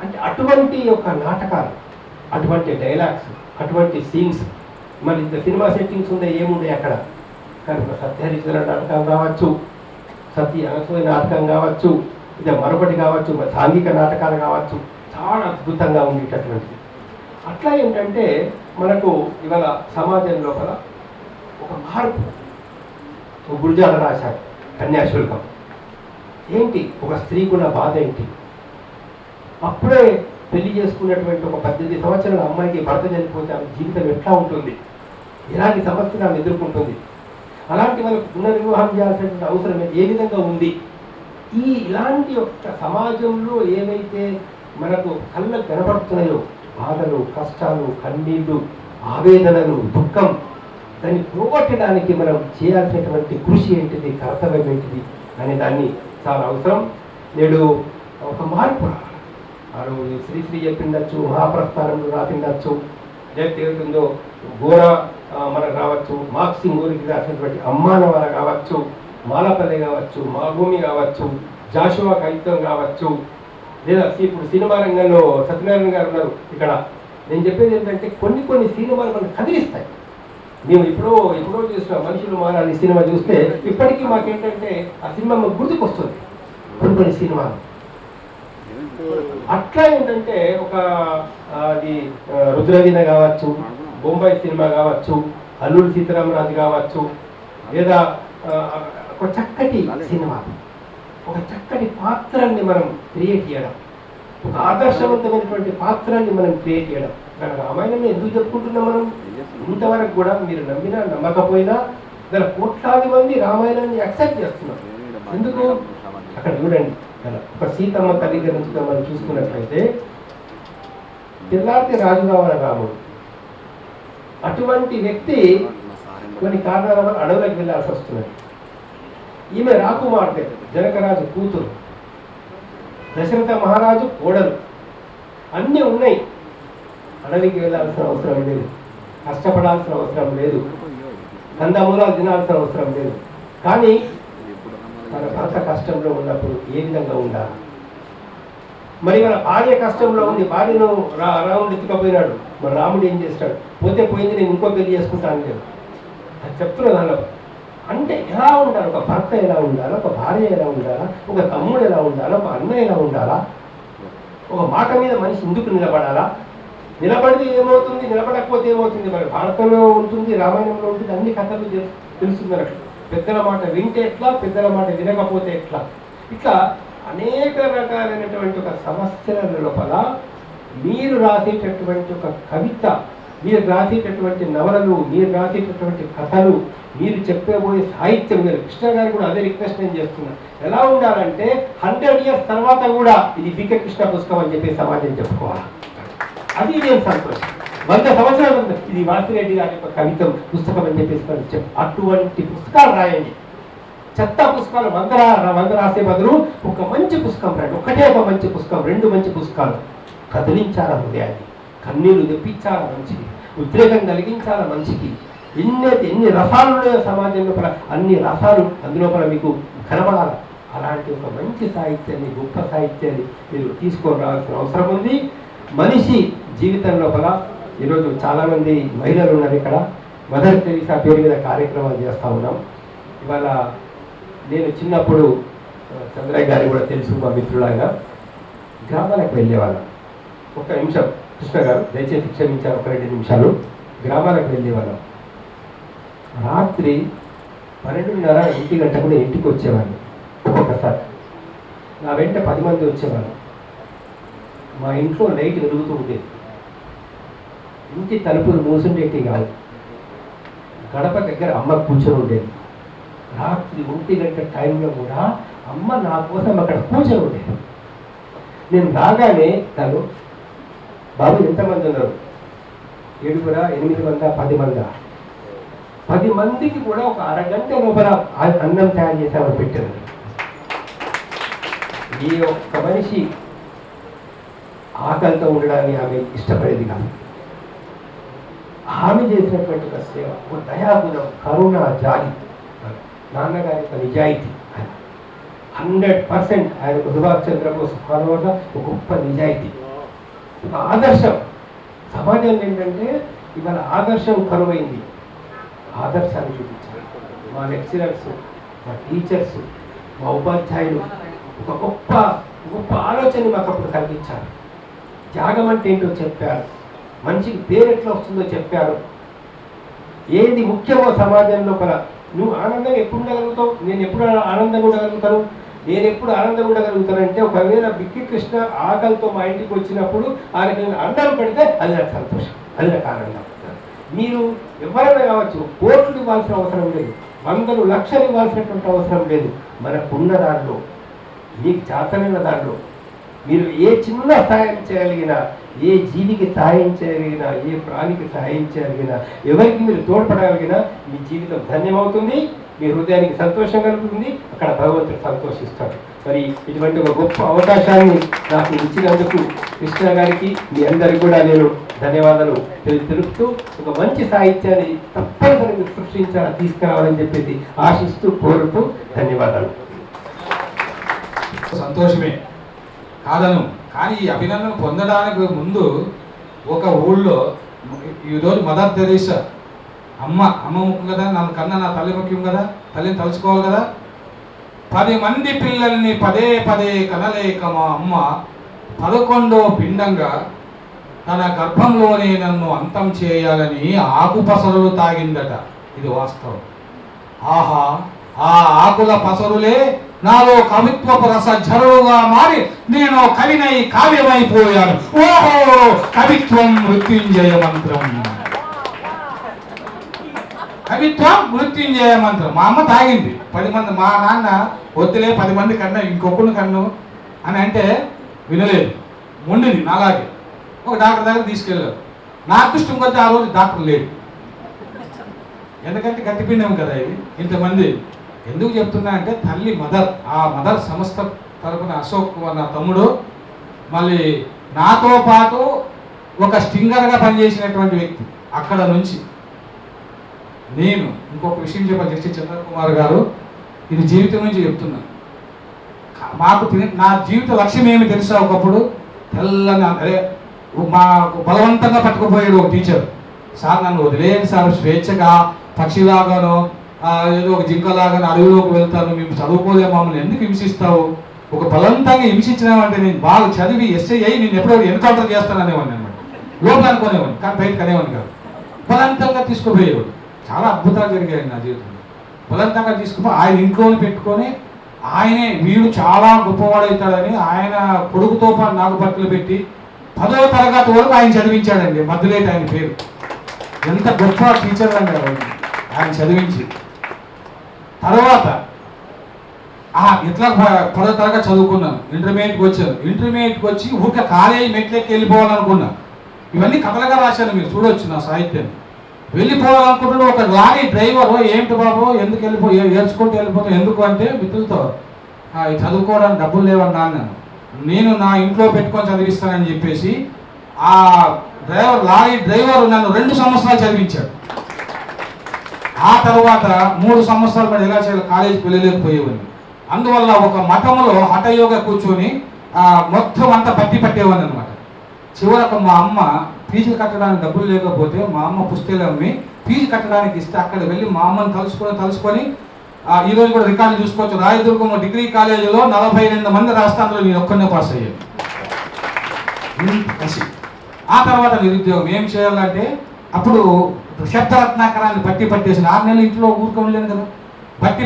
అంటే అటువంటి యొక్క నాటకాలు, అటువంటి డైలాగ్స్, అటువంటి సీన్స్, మరి ఇంత సినిమా సెట్టింగ్స్ ఉండే ఏముండే అక్కడ. కానీ సత్యహరిచంద్ర నాటకం కావచ్చు, సత్య అనసూయ నాటకం కావచ్చు, ఇదే మరొకటి కావచ్చు, సాంఘిక నాటకాలు కావచ్చు, చాలా అద్భుతంగా ఉండేటటువంటిది. అట్లా ఏంటంటే మనకు ఇవాళ సమాజం లోపల ఒక మార్పు. గురుజాల రాశారు కన్యాశుల్కం. ఏంటి ఒక స్త్రీకున్న బాధ ఏంటి? అప్పుడే పెళ్లి చేసుకున్నటువంటి ఒక 18 సంవత్సరాల అమ్మాయికి భర్త చనిపోతే ఆమె జీవితం ఎట్లా ఉంటుంది, ఎలాంటి సమస్యలు ఆమె ఎదుర్కొంటుంది, అలాంటి వాళ్ళకు పునర్వివాహం చేయాల్సినటువంటి అవసరం ఏ విధంగా ఉంది. ఇలాంటి యొక్క సమాజంలో ఏవైతే మనకు కళ్ళకు కనబడుతున్నాయో బాధలు, కష్టాలు, కన్నీళ్లు, ఆవేదనలు, దుఃఖం, దాన్ని పోగొట్టడానికి మనం చేయాల్సినటువంటి కృషి ఏంటిది, కర్తవ్యం ఏంటిది అనే దాన్ని చాలా అవసరం. నేడు ఒక మార్పు ఆ రోజు శ్రీశ్రీ చెప్పిండొచ్చు, మహాప్రస్థానంలో రాసిండొచ్చు, ఏదైతుందో గోర మనకు రావచ్చు, మార్క్సింగ్ ఊరికి రాసినటువంటి అమ్మానవర కావచ్చు, మాలపల్లి కావచ్చు, మా భూమి కావచ్చు, జాషువా కవిత్వం కావచ్చు, లేదా ఇప్పుడు సినిమా రంగంలో సత్యనారాయణ గారు ఉన్నారు ఇక్కడ. నేను చెప్పేది ఏంటంటే కొన్ని సినిమాలు మనకు కదిలిస్తాయి. మేము ఎప్పుడో చూసిన మనుషులు మారాలి సినిమా చూస్తే ఇప్పటికీ మాకేంటంటే ఆ సినిమా మాకు గుర్తుకొస్తుంది. కొన్ని సినిమాలు అట్లా ఏంటంటే ఒక అది రుద్రవీణ కావచ్చు, బొంబాయి సినిమా కావచ్చు, అల్లూరి సీతారామరాజు కావచ్చు, లేదా ఒక చక్కటి సినిమా, ఒక చక్కటి పాత్రల్ని మనం క్రియేట్ చేయడం, ఒక ఆదర్శవంతమైనటువంటి పాత్రల్ని మనం క్రియేట్ చేయడం. కానీ రామాయణం ఎందుకు చెప్పుకుంటున్నాం మనం? ఇంతవరకు కూడా మీరు నమ్మినా నమ్మకపోయినా గల కోట్లాది మంది రామాయణాన్ని యాక్సెప్ట్ చేస్తున్నారు. ఎందుకు? అక్కడ చూడండి, ఒక సీతమ్మ తల్లి గురించి మనం చూసుకున్నట్లయితే పిల్లార్తి రాజు కావాలి రాముడు. అటువంటి వ్యక్తి కొన్ని కారణాల వల్ల అడవులకు వెళ్ళాల్సి వస్తున్నది. ఈమె రాకుమార్తె, జనకరాజు కూతురు, దశరథ మహారాజు కోడలు, అన్నీ ఉన్నాయి. అడవికి వెళ్ళాల్సిన అవసరం లేదు, కష్టపడాల్సిన అవసరం లేదు, కందమూలాలు తినాల్సిన అవసరం లేదు. కానీ మన భర్త కష్టంలో ఉన్నప్పుడు ఏ విధంగా ఉండాలి? మరి మన భార్య కష్టంలో ఉంది, భార్యను రాముడు ఎత్తుకపోయినాడు, మరి రాముడు ఏం చేస్తాడు? పోతే పోయింది, నేను ఇంకో పెళ్లి చేసుకుంటాను లేదు అది చెప్తున్నా. దానిలో అంటే ఎలా ఉండాలి? ఒక భర్త ఎలా ఉండాలా, ఒక భార్య ఎలా ఉండాలా, ఒక తమ్ముడు ఎలా ఉండాలా, ఒక అన్న ఎలా ఉండాలా, ఒక మాట మీద మనిషి ఎందుకు నిలబడాలా, నిలబడితే ఏమవుతుంది, నిలబడకపోతే ఏమవుతుంది? మరి భారతంలో ఉంటుంది, రామాయణంలో ఉంటుంది, అన్ని కథలు తెలుస్తుంది. పెద్దల మాట వింటే ఎట్లా, పెద్దల మాట వినకపోతే ఎట్లా, ఇట్లా అనేక రకాలైనటువంటి ఒక సమస్యల లోపల మీరు రాసేటటువంటి ఒక కవిత, మీరు రాసేటటువంటి నవలలు, మీరు రాసేటటువంటి కథలు, మీరు చెప్పబోయే సాహిత్యం, మీరు కృష్ణ గారు కూడా అదే రిక్వెస్ట్ నేను చేస్తున్నా, ఎలా ఉండాలంటే 100 years తర్వాత కూడా ఇది బికే కృష్ణ పుస్తకం అని చెప్పి సమాజం చెప్పుకోవాలి. అది నేను సంతోషం. 100 సంవత్సరాలు ఇది వాసిరెడ్డి గారి యొక్క కవిత పుస్తకం అని చెప్పేసి అటువంటి పుస్తకాలు రాయండి. చెత్త పుస్తకాలు 100 రాసే బదులు ఒక మంచి పుస్తకం రాయండి. ఒకటే ఒక మంచి పుస్తకం, 2 మంచి పుస్తకాలు. కదిలించాల హృదయాన్ని, కన్నీళ్లు తెప్పించాల మంచిది, ఉద్రేకం కలిగించాల మంచిది. ఎన్ని రసాలు ఉన్నాయో సమాజంలో అన్ని రసాలు అందులోపల మీకు కనబడాలి. అలాంటి ఒక మంచి సాహిత్యాన్ని, గొప్ప సాహిత్యాన్ని మీరు తీసుకొని రావాల్సిన అవసరం ఉంది. మనిషి జీవితం లోపల ఈరోజు చాలామంది మహిళలు ఉన్నారు ఇక్కడ. మదర్ తెరీసా పేరు మీద కార్యక్రమాలు చేస్తూ ఉన్నాం. ఇవాళ నేను చిన్నప్పుడు చంద్రయ్య గారికి కూడా తెలుసు, మా మిత్రులాగా గ్రామాలకు వెళ్ళేవాళ్ళం. ఒక నిమిషం కృష్ణ గారు దయచేసి క్షమించారు, ఒక 2 నిమిషాలు. గ్రామాలకు వెళ్ళేవాళ్ళం. రాత్రి 12:30, 1 గంటకు నేను ఇంటికి వచ్చేవాడిని. ఒక్కొక్కసారి నా వెంట 10 మంది వచ్చేవాళ్ళు. మా ఇంట్లో లైట్ వెలుగుతూ ఉండేది. ఇంటి తలుపులు మూసుండేటి కాదు. గడప దగ్గర అమ్మ కూర్చొని ఉండేది. రాత్రి 1 గంట టైంలో కూడా అమ్మ నా కోసం అక్కడ కూర్చొని ఉండేది. నేను రాగానే తను, బాబు ఎంతమంది ఉన్నారు? 7, 8 మందా, 10 మందా? 10 మందికి కూడా ఒక అరగంట లోపల అన్నం తయారు చేసామని పెట్టారు. ఈ ఒక్క మనిషి ఆకలితో ఉండడాన్ని ఆమె ఇష్టపడేది కాదు. ఆమె చేసినటువంటి ఒక సేవ, ఒక దయాగుణం, కరుణ, జాలి, నాన్నగారి యొక్క నిజాయితీ, 100% ఆయన సుభాష్ చంద్రబోస్ ఫాలోవర్గా ఒక గొప్ప నిజాయితీ, ఒక ఆదర్శం. సమాజంలో ఏంటంటే ఇవాళ ఆదర్శం కరువైంది. ఆదర్శాన్ని చూపించాలి. మా లెక్చరర్స్, మా టీచర్స్, మా ఉపాధ్యాయులు ఒక గొప్ప గొప్ప ఆలోచన మాకు అప్పుడు కలిగించారు. త్యాగం అంటే ఏంటో చెప్పారు. మనిషికి పేరు ఎట్లా వస్తుందో చెప్పారు. ఏది ముఖ్యమో సమాజంలో నువ్వు ఆనందంగా ఎప్పుడు ఉండగలుగుతావు? నేను ఎప్పుడు ఆనందంగా ఉండగలుగుతాను? నేను ఎప్పుడు ఆనందంగా ఉండగలుగుతానంటే, ఒకవేళ బిక్కి కృష్ణ ఆకలితో మా ఇంటికి వచ్చినప్పుడు ఆయనకి నేను అన్నం పెడితే అది నాకు సంతోషం, అది నాకు ఆనందం. మీరు ఎవరైనా కావచ్చు, కోట్లు ఇవ్వాల్సిన అవసరం లేదు, 100 లక్షలు ఇవ్వాల్సినటువంటి అవసరం లేదు. మనకున్న దాంట్లో, మీకు చేతనైన దాంట్లో మీరు ఏ చిన్న సహాయం చేయగలిగినా, ఏ జీవికి సహాయం చేయగలిగినా, ఏ ప్రాణికి సహాయం చేయగలిగినా, ఎవరికి మీరు తోడ్పడగలిగినా మీ జీవితం ధన్యమవుతుంది, మీ హృదయానికి సంతోషం కలుగుతుంది, అక్కడ భగవంతుడు సంతోషిస్తాడు. మరి ఇటువంటి ఒక గొప్ప అవకాశాన్ని నాకు ఇచ్చినందుకు కృష్ణ గారికి, మీ అందరికీ కూడా నేను ధన్యవాదాలు తెలుపుతూ, ఒక మంచి సాహిత్యాన్ని తప్పనిసరిగా సృష్టించాలని, తీసుకురావాలని చెప్పేసి ఆశిస్తూ, కోరుతూ ధన్యవాదాలు. సంతోషమే కాదను, కానీ ఈ అభినందన పొందడానికి ముందు ఒక ఊళ్ళో ఈరోజు మదర్ తెరీసా అమ్మ ముఖ్యం కదా, నన్ను కన్నా నా తల్లి ముఖ్యం కదా, తల్లిని తలుచుకోవాలి కదా. 10 మంది పిల్లల్ని పదే కనలేక మా అమ్మ 11వ పిండంగా తన గర్భంలోనే నన్ను అంతం చేయాలని ఆకుపసరులు తాగిందట. ఇది వాస్తవం. ఆహా, ఆ ఆకుల పసరులే నాలో కవిత్వపు రస జరువుగా మారి నేను కవినై కావ్యమైపోయాను. ఓహో, కవిత్వం మృత్యుంజయ మంత్రం, కవిత్వం మృత్యుంజయ మంత్రం. మా అమ్మ తాగింది. 10 మంది, మా నాన్న వద్దులే 10 మంది కన్నా ఇంకొకరు కన్ను అని అంటే వినలేదు, మొండిది నాలాగే. ఒక డాక్టర్ దగ్గర తీసుకెళ్ళారు. నా అదృష్టం కొద్ది ఆ రోజు డాక్టర్ లేడు. ఎందుకంటే గట్టిపిండాం కదా ఇది ఇంతమంది. ఎందుకు చెప్తున్నా అంటే, తల్లి ఆ మదర్ సంస్థ తరపున అశోక్ నా తమ్ముడు, మళ్ళీ నాతో పాటు ఒక స్టింగర్గా పనిచేసినటువంటి వ్యక్తి. అక్కడ నుంచి నేను ఇంకొక విషయం చెప్పాలి. జస్టిస్ చంద్రకుమార్ గారు, ఇది జీవితం నుంచి చెప్తున్నా. నా జీవిత లక్ష్యం ఏమి తెలుసా? ఒకప్పుడు తెల్లని మాకు బలవంతంగా పట్టుకుపోయాడు ఒక టీచర్. సార్ నన్ను వదిలేయండి సార్, స్వేచ్ఛగా పక్షిలాగానో ఏదో ఒక జింకలాగానో అడవిలోకి వెళ్తాను, మేము చదువుకోలేము, మమ్మల్ని ఎందుకు హింసిస్తావు? ఒక బలవంతంగా హింసించినామంటే నేను బాగా చదివి ఎస్ఐ అయ్యి నేను ఎప్పుడో ఎన్కౌంటర్ చేస్తాననేవాడిని అనమాట. లోపల అనుకునేవాడిని, కానీ బయటకు అనేవాడిని కాదు. బలవంతంగా తీసుకుపోయేవాడు. చాలా అద్భుతాలు జరిగాయి నా జీవితంలో. బలవంతంగా తీసుకుపోయి ఆయన ఇంట్లోనే పెట్టుకొని ఆయనే వీడు చాలా గొప్పవాడవుతాడని ఆయన కొడుకుతో పాటు నాగుపట్టులు పెట్టి 10వ తరగతి వరకు ఆయన చదివించాడండి. మద్దులేటి ఆయన పేరు. ఎంత గొప్ప టీచర్ అండి ఆయన చదివించి. తర్వాత ఇట్లా 10వ తరగతి చదువుకున్నాను. ఇంటర్మీడియట్కి వచ్చాను. ఇంటర్మీడియట్కి వచ్చి ఊరికే కాలేజీ మెట్లెక్కి వెళ్ళిపోవాలనుకున్నాను. ఇవన్నీ కథలుగా రాశాను, మీరు చూడవచ్చు నా సాహిత్యాన్ని. వెళ్ళిపోవాలనుకుంటున్న ఒక లారీ డ్రైవర్, ఏంటి బాబు ఎందుకు ఏడ్చుకుంటూ వెళ్ళిపోతాం ఎందుకు అంటే మిత్రులతో చదువుకోవడానికి డబ్బులు లేవన్నా అన్నాను. నేను నా ఇంట్లో పెట్టుకొని చదివిస్తానని చెప్పేసి ఆ లారీ డ్రైవర్ నన్ను 2 సంవత్సరాలు చదివించాడు. ఆ తర్వాత 3 సంవత్సరాలు మరి ఎలా చేయాలి, కాలేజీకి వెళ్ళలేకపోయేవాడిని. అందువల్ల ఒక మఠంలో హఠయోగ కూర్చొని మొత్తం అంతా పట్టేవాడిని అనమాట. చివరకు మా అమ్మ ఫీజు కట్టడానికి డబ్బులు లేకపోతే మా అమ్మ పుస్తకాలు అమ్మి ఫీజు కట్టడానికి ఇస్తే అక్కడ వెళ్ళి మా అమ్మని తలుసుకొని ఈరోజు కూడా రికార్డు చూసుకోవచ్చు. రాయదుర్గం డిగ్రీ కాలేజీలో 42 మంది రాస్తే అందులో నేను ఒక్కనే పాస్ అయ్యాను. ఆ తర్వాత నిరుద్యోగం ఏం చేయాలంటే అప్పుడు శబ్దరత్నాకరాన్ని పట్టేసి 6 నెలలు ఇంట్లో ఊరుకోలేను కదా,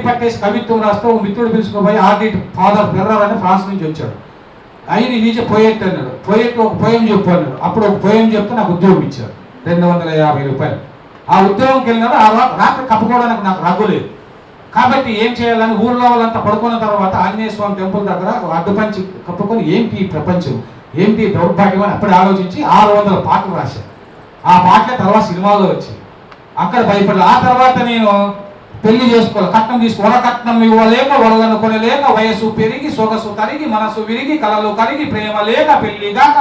పట్టేసి కవిత్వం రాస్తే ఒక మిత్రుడు పిలుచుకోపోయి ఆర్డిట్ ఫాదర్ ఫెర్రర్ అని ఫ్రాన్స్ నుంచి వచ్చాడు. ఆయన ఈజీ పోయేట్ అన్నాడు. పోయేట్ ఒక పోయం చెప్పు అన్నాడు. అప్పుడు ఒక పోయం చెప్తే నాకు ఉద్యోగం ఇచ్చారు 250 రూపాయలు. ఆ ఉద్యోగంకి వెళ్ళినాడు. ఆ రాత్రి కప్పుకోవడానికి నాకు రగ్గులేదు. కాబట్టి ఏం చేయాలని ఊళ్ళో వాళ్ళంతా పడుకున్న తర్వాత ఆంజనేయ స్వామి టెంపుల్ దగ్గర అడ్డుపంచి కప్పుకొని ఏంటి ఈ ప్రపంచం, ఏంటి దౌర్భాగ్యం అని అప్పుడే ఆలోచించి 600 పాటలు రాశాను. ఆ పాటలే తర్వాత సినిమాలో వచ్చాయి. అక్కడ భయపడలేదు. ఆ తర్వాత నేను పెళ్లి చేసుకోవాలి, కట్నం తీసుకోవాలి. కట్నం ఇవ్వలేక వరదను కొనలేక వయసు పెరిగి సొగసు తరిగి మనసు విరిగి కలలు కరిగి ప్రేమ లేక పెళ్లి గాక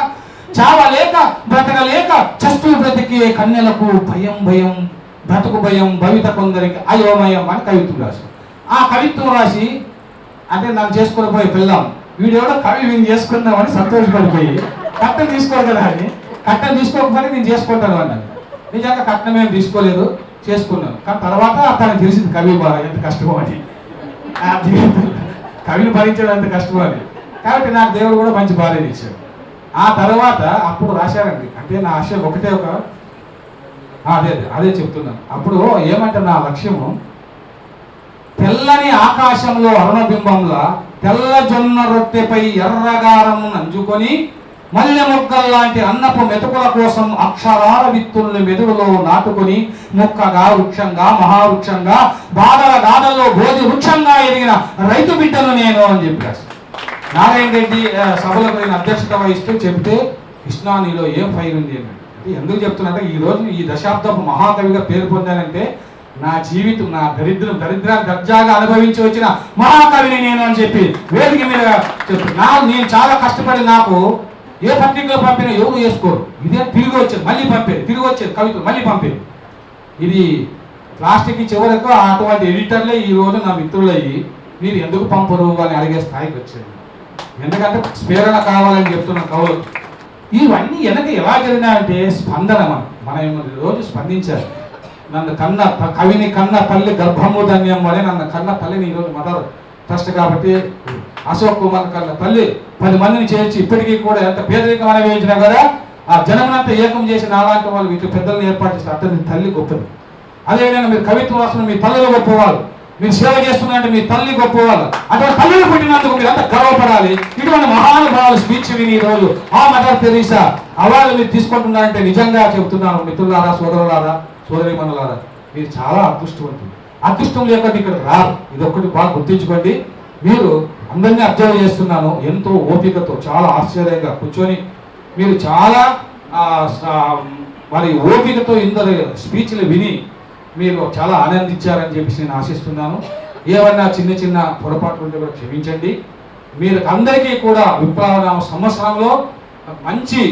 చావలేక బ్రతకలేక చస్తూ బ్రతికే కన్యలకు భయం బ్రతుకు భయం భవిత కొందరికి అయోమయం అని కవిత్వం రాసి ఆ కవిత్వం రాసి అంటే నన్ను చేసుకుని పోయి పిల్లాం వీడెవడో కవి నేను చేసుకున్నామని సంతోషపడిపోయి కట్నం తీసుకోరు కదా అని కట్నం తీసుకోకపోతే నేను చేసుకుంటాను అన్నాను. నిజంగా కట్నం ఏం తీసుకోలేదు, చేసుకున్నాను. కానీ తర్వాత తనకు తెలిసింది కవి ఎంత కష్టమో అని, కవిని భరించడం ఎంత కష్టమో అని. కాబట్టి నాకు దేవుడు కూడా మంచి భార్యని ఇచ్చాడు. ఆ తర్వాత అప్పుడు రాశారండి. అంటే నా ఆశయం ఒకటే అదే చెప్తున్నాను. అప్పుడు ఏమంటే నా లక్ష్యము తెల్లని ఆకాశంలో అరుణబింబంలా తెల్ల జొన్న రొట్టెపై ఎర్రగారము నంజుకొని మల్లె మొగ్గల్లాంటి అన్నపు మెతుకుల కోసం అక్షరాల విత్తుల్ని మెదుడులో నాటుకొని మొక్కగా వృక్షంగా మహావృక్షంగా బాధల గాథల్లో బోధి వృక్షంగా ఎదిగిన రైతు బిడ్డను నేను అని చెప్పారు. నారాయణ రెడ్డి సభలకు నేను అధ్యక్షత వహిస్తూ చెబితే కృష్ణా నీలో ఏం ఫైర్ ఉంది అంటే ఎందుకు చెప్తున్నట్టే ఈ రోజు ఈ దశాబ్దపు మహాకవిగా పేరు పొందానంటే నా జీవితం నా దరిద్రాన్ని దర్జాగా అనుభవించి వచ్చిన మహాకవిని నేను అని చెప్పి వేదిక మీద నేను చాలా కష్టపడి నాకు ఏ పత్రికలో పంపినా ఎవరు వేసుకోరు. ఇదే తిరిగి వచ్చేది మళ్ళీ పంపేది, తిరిగి వచ్చేది కవితలు మళ్ళీ పంపేది. ఇది ప్లాస్టిక్ చివరకు అటువంటి ఎడిటర్లే ఈ రోజు నా మిత్రులయ్యి మీరు ఎందుకు పంపరు అని అడిగే స్థాయికి వచ్చేది. ఎందుకంటే ప్రేరణ కావాలని చెప్తున్న కవులు ఇవన్నీ వెనక ఎలా జరిగినాయంటే స్పందన మన రోజు స్పందించారు. నన్ను కవిని కన్న తల్లి గర్భము ధన్యం అని నన్ను కన్న తల్లిని ఈరోజు మదర్ ట్రస్ట్ కాబట్టి అశోక్ కుమార్ కన్న తల్లి 10 మందిని చేర్చి ఇప్పటికీ కూడా ఎంత పేదరికం అనుభవించినా కదా ఆ జనమునంతా ఏకం చేసి నాలాంటి వాళ్ళు వీటి పెద్దలను ఏర్పాటు చేసిన అతని తల్లి గొప్పది. అదేవిధంగా మీరు కవిత్వం రాస్తున్న మీ తల్లులు గొప్పవాళ్ళు, మీరు సేవ చేస్తున్నారంటే మీ తల్లి గొప్పవాళ్ళు. అటువంటి తల్లిని పుట్టినందుకు మీరు అంతా గర్వపడాలి. ఇటువంటి మహానుభావులు స్పీచ్ విని ఈ రోజు ఆ మదర్ తెరీసా అవార్డు మీరు తీసుకుంటున్నారంటే నిజంగా చెబుతున్నాను మిత్రులారా, సోదరులారా, సోదరీమణులారా, మీరు చాలా అదృష్టవంతులు. అదృష్టం లేకుండా ఇక్కడ రారు. ఇది ఒక్కటి బాగా గుర్తించుకోండి. మీరు అందరినీ అబ్జర్వ్ చేస్తున్నాను ఎంతో ఓపికతో చాలా ఆశ్చర్యంగా కూర్చొని మీరు చాలా మరి ఓపికతో ఇందరు స్పీచ్లు విని మీరు చాలా ఆనందించారని చెప్పేసి నేను ఆశిస్తున్నాను. ఏమన్నా చిన్న పొరపాట్లు ఉంటే కూడా క్షమించండి. మీరు అందరికీ కూడా విప్లవ సంవత్సరంలో మంచి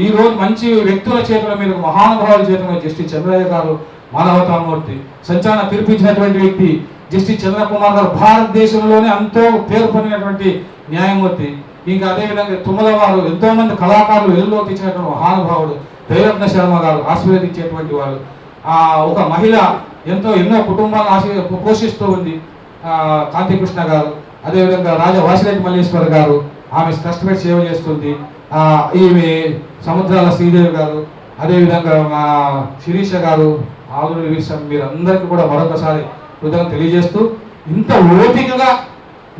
ఈరోజు మంచి వ్యక్తుల చేతుల మీద మహానుభావుల చేతుల జస్టిస్ చంద్రయ్య గారు మానవతామూర్తి సంచలన తీర్పించినటువంటి వ్యక్తి జస్టిస్ చంద్రకుమార్ గారు భారతదేశంలోనే ఎంతో పేరు పొందినటువంటి న్యాయమూర్తి. ఇంకా అదేవిధంగా తుమ్మల వారు ఎంతో మంది కళాకారులు వెలుగులోకి ఇచ్చినటువంటి మహానుభావుడు దైవజ్ఞ శర్మ గారు ఆశీర్వదించేటువంటి వాళ్ళు. ఒక మహిళ ఎన్నో కుటుంబాలను పోషిస్తూ ఉంది కాంతికృష్ణ గారు. అదేవిధంగా రాజా వాసిరెడ్డి మల్లేశ్వర్ గారు ఆమె కష్టపడి సేవ చేస్తుంది. ఈమె సముద్రాల శ్రీదేవి గారు, అదేవిధంగా మా శిరీష గారు, ఆలూరి వీసం, మీరందరికీ కూడా మరొకసారి కృతజ్ఞతలు తెలియజేస్తూ ఇంత ఓపికగా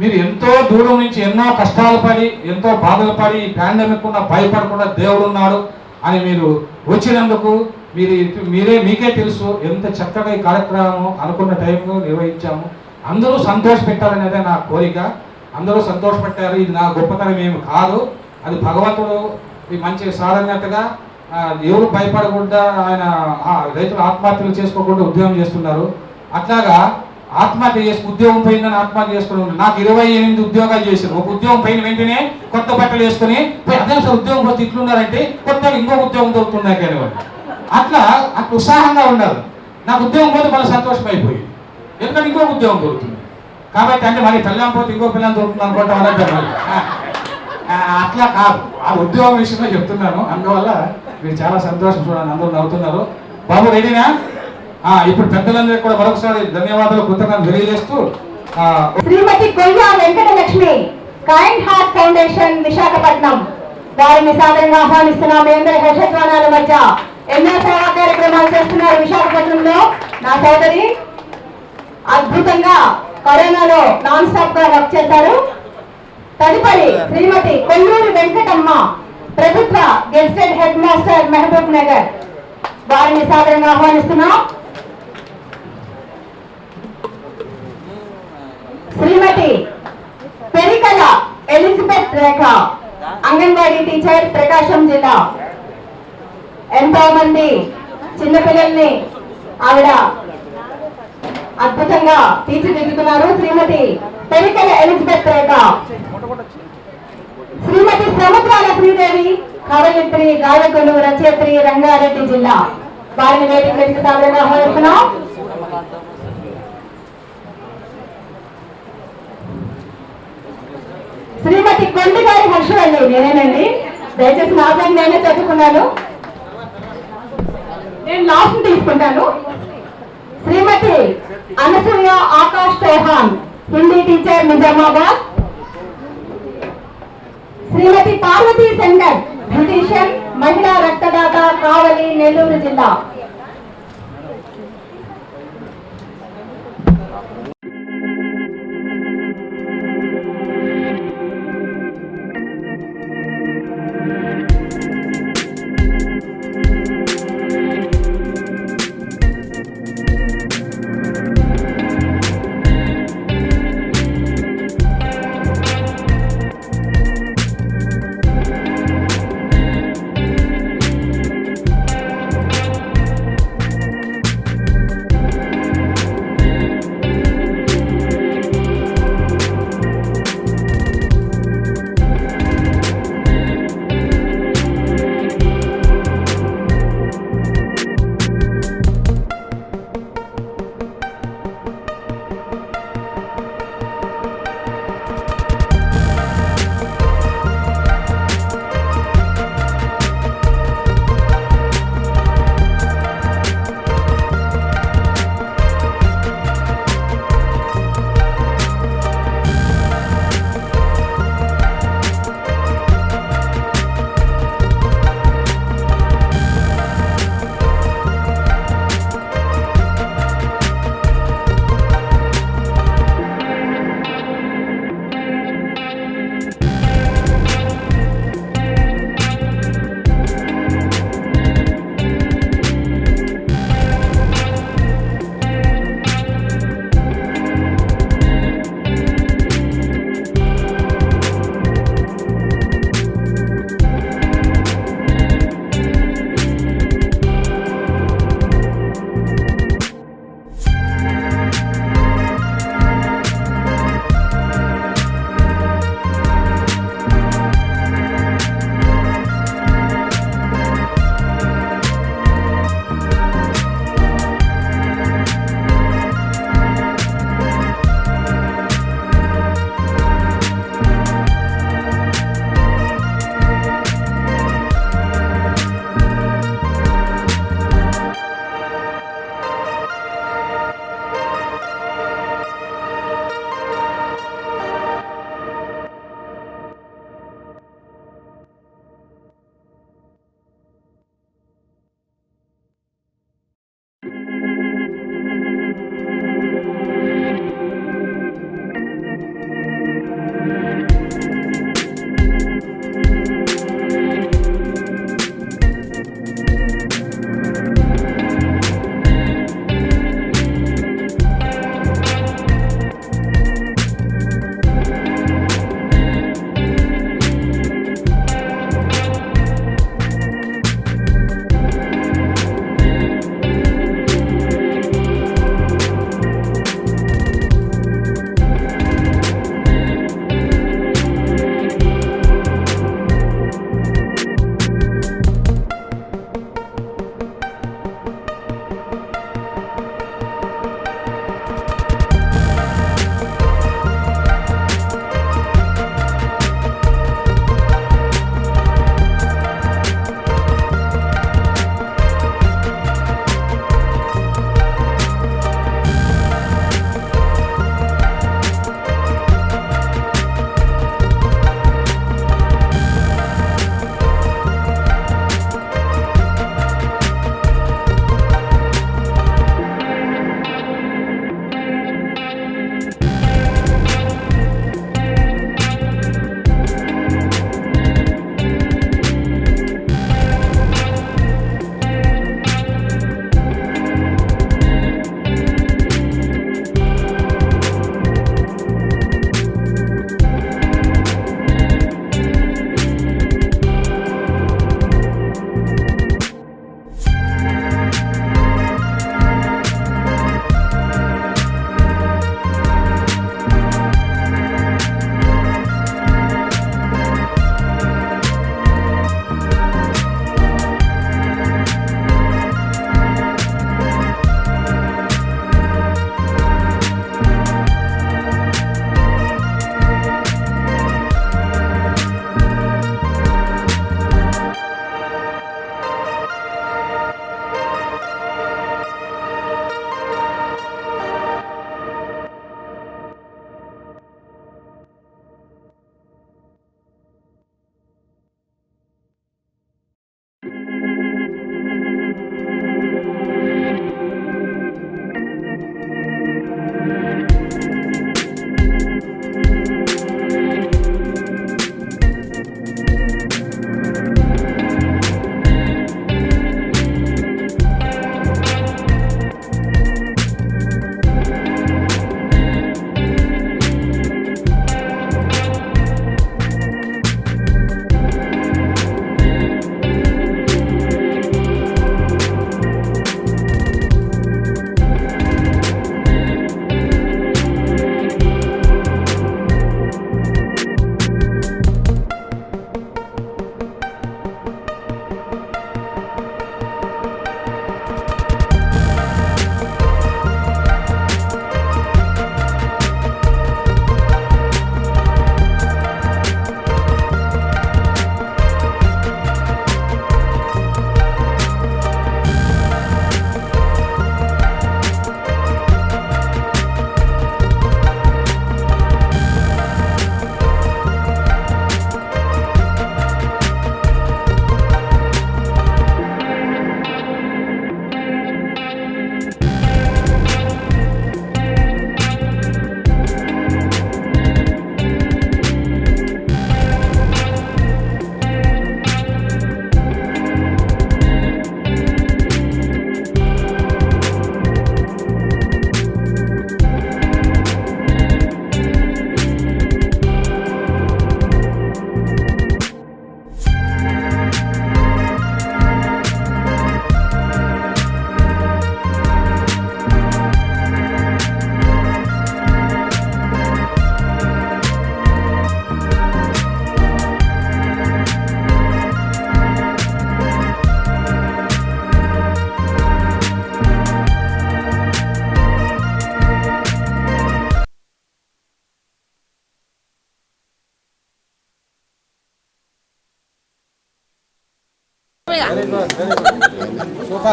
మీరు ఎంతో దూరం నుంచి ఎన్నో కష్టాలు పడి ఎంతో బాధలు పడి పాండమిక్ ఉన్న భయపడకుండా దేవుడు ఉన్నాడు అని మీరు వచ్చినందుకు మీకే తెలుసు ఎంత చక్కగా ఈ కార్యక్రమం అనుకున్న టైంలో నిర్వహించాము. అందరూ సంతోష పెట్టాలనేదే నా కోరిక. అందరూ సంతోషపెట్టారు. ఇది నా గొప్పతనం ఏమి కాదు, అది భగవంతుడు మంచి సారన్నట్టుగా ఎవరు భయపడకుండా ఆయన రైతులు ఆత్మహత్యలు చేసుకోకుండా ఉద్యోగం చేస్తున్నారు. అట్లాగా ఆత్మహత్య చేసి ఉద్యోగం పోయిందని ఆత్మహత్య చేసుకుని నాకు 28 ఉద్యోగాలు చేశారు. ఒక ఉద్యోగం పోయిన వెంటనే కొత్త బట్టలు వేసుకుని అదే సార్ ఉద్యోగం పోతే ఇట్లున్నారంటే కొత్తగా ఇంకో ఉద్యోగం దొరుకుతున్నాయి కానీ అట్లా ఉత్సాహంగా ఉండాలి. నాకు ఉద్యోగం పోతే మళ్ళీ సంతోషం అయిపోయింది, ఎందుకంటే ఇంకో ఉద్యోగం దొరుకుతుంది కాబట్టి. అంటే మరి పిల్లం పోతే ఇంకో పిల్లని దొరుకుతుంది అనుకుంటా వాళ్ళంటే అట్లా కాదు, ఆ ఉద్యోగం విషయంలో చెప్తున్నాను. అందువల్ల మీరు చాలా సంతోషం చూడండి, అందరూ నవ్వుతున్నారు. బాబు రెడీనా? ఇప్పుడు పెద్దలందరికీ కూడా మరొకసారి ధన్యవాదాలు కృతజ్ఞతలు తెలియజేస్తూ శ్రీమతి కొయ్య Venkatalakshmi kind heart foundation Visakhapatnam వారిని సాదరంగా ఆహ్వానిస్తున్నాం. మీ అందరి హర్షధ్వానాల మధ్య ఎన్నో సేవా కార్యక్రమాలు చేస్తున్నారు విశాఖపట్నంలో. నా సోదరి అద్భుతంగా కరోనాలో నాన్ స్టాప్ గా వర్క్ చేశారు. తదుపరి శ్రీమతి కొల్లూరి వెంకటమ్మ ప్రభుత్వ గెస్టెడ్ హెడ్ మాస్టర్ మహబూబ్ నగర్ వారిని సాదరంగా ఆహ్వానిస్తున్నాం. శ్రీమతి పెరికల ఎలిజబెత్ రేఖ అంగన్వాడీ టీచర్ ప్రకాశం జిల్లా. ఎంతో మంది చిన్నపిల్లల్ని ఆవిడ అద్భుతంగా తీర్చిదిద్దుతున్నారు. శ్రీమతి పెరికల ఎలిజబెత్ రేఖ. శ్రీమతి సముద్రాల శ్రీదేవి కవయిత్రి గాయకులు రచయిత్రి రంగారెడ్డి జిల్లా. వారిని వేదిక మీదకి సాదరంగా ఆహ్వానిస్తున్నాం. శ్రీమతి కొండగారి హర్షవల్లి నేనేనండి, దయచేసి నా పేరు నేనే చదువుకున్నాను, నేను లాస్ట్ తీసుకుంటాను. శ్రీమతి అనసూయ ఆకాష్ చౌహాన్ హిందీ టీచర్ నిజామాబాద్. శ్రీమతి పార్వతీ సెంగర్ బ్యూటిషియన్ మహిళా రక్తదాత కావలి నెల్లూరు జిల్లా.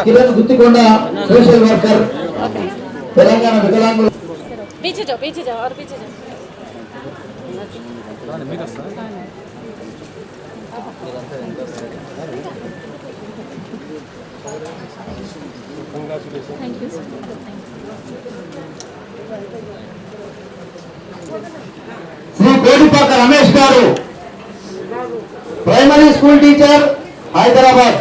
కిరణ్ గుత్తికొండ సోషల్ వర్కర్ తెలంగాణ వికలాంగుల पीछे जाओ और पीछे जाओ थैंक यू శ్రీ కోడిపాక రమేష్ గారు primary school teacher Hyderabad.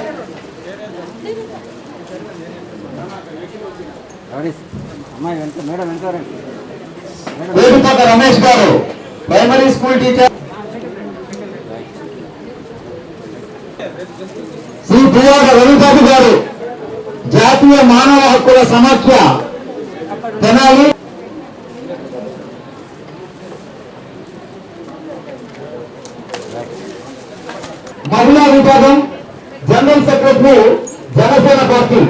Kodipaka Ramesh గారు primary school teacher. Shri Puvvada Ravibabu గారు జాతీయ మానవ హక్కుల సమాఖ్య తెనాలి. మహిళా విభాగం general secretary Janasena party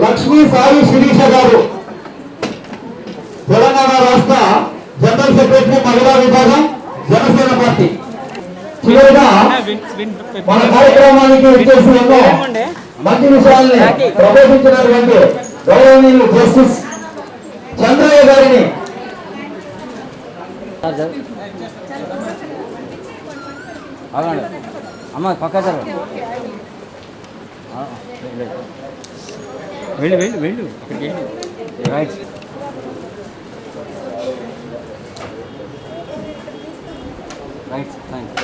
Lakshmi Sai Sirisha గారు తెలంగాణ రాష్ట్ర జనరల్ సెక్రటరీ మహిళా విభాగం జనసేన పార్టీ. చివరిగా మన కార్యక్రమానికి వచ్చేసిన మంచి విషయాల్ని ప్రబోధించినటువంటి గౌరవనీయులు జస్టిస్ చంద్రయ్య గారిని అమ్మ పక్క వెళ్ళు వెళ్ళు వెళ్ళు అక్కడికి వెళ్ళు రైట్ రైట్ థ్యాంక్స్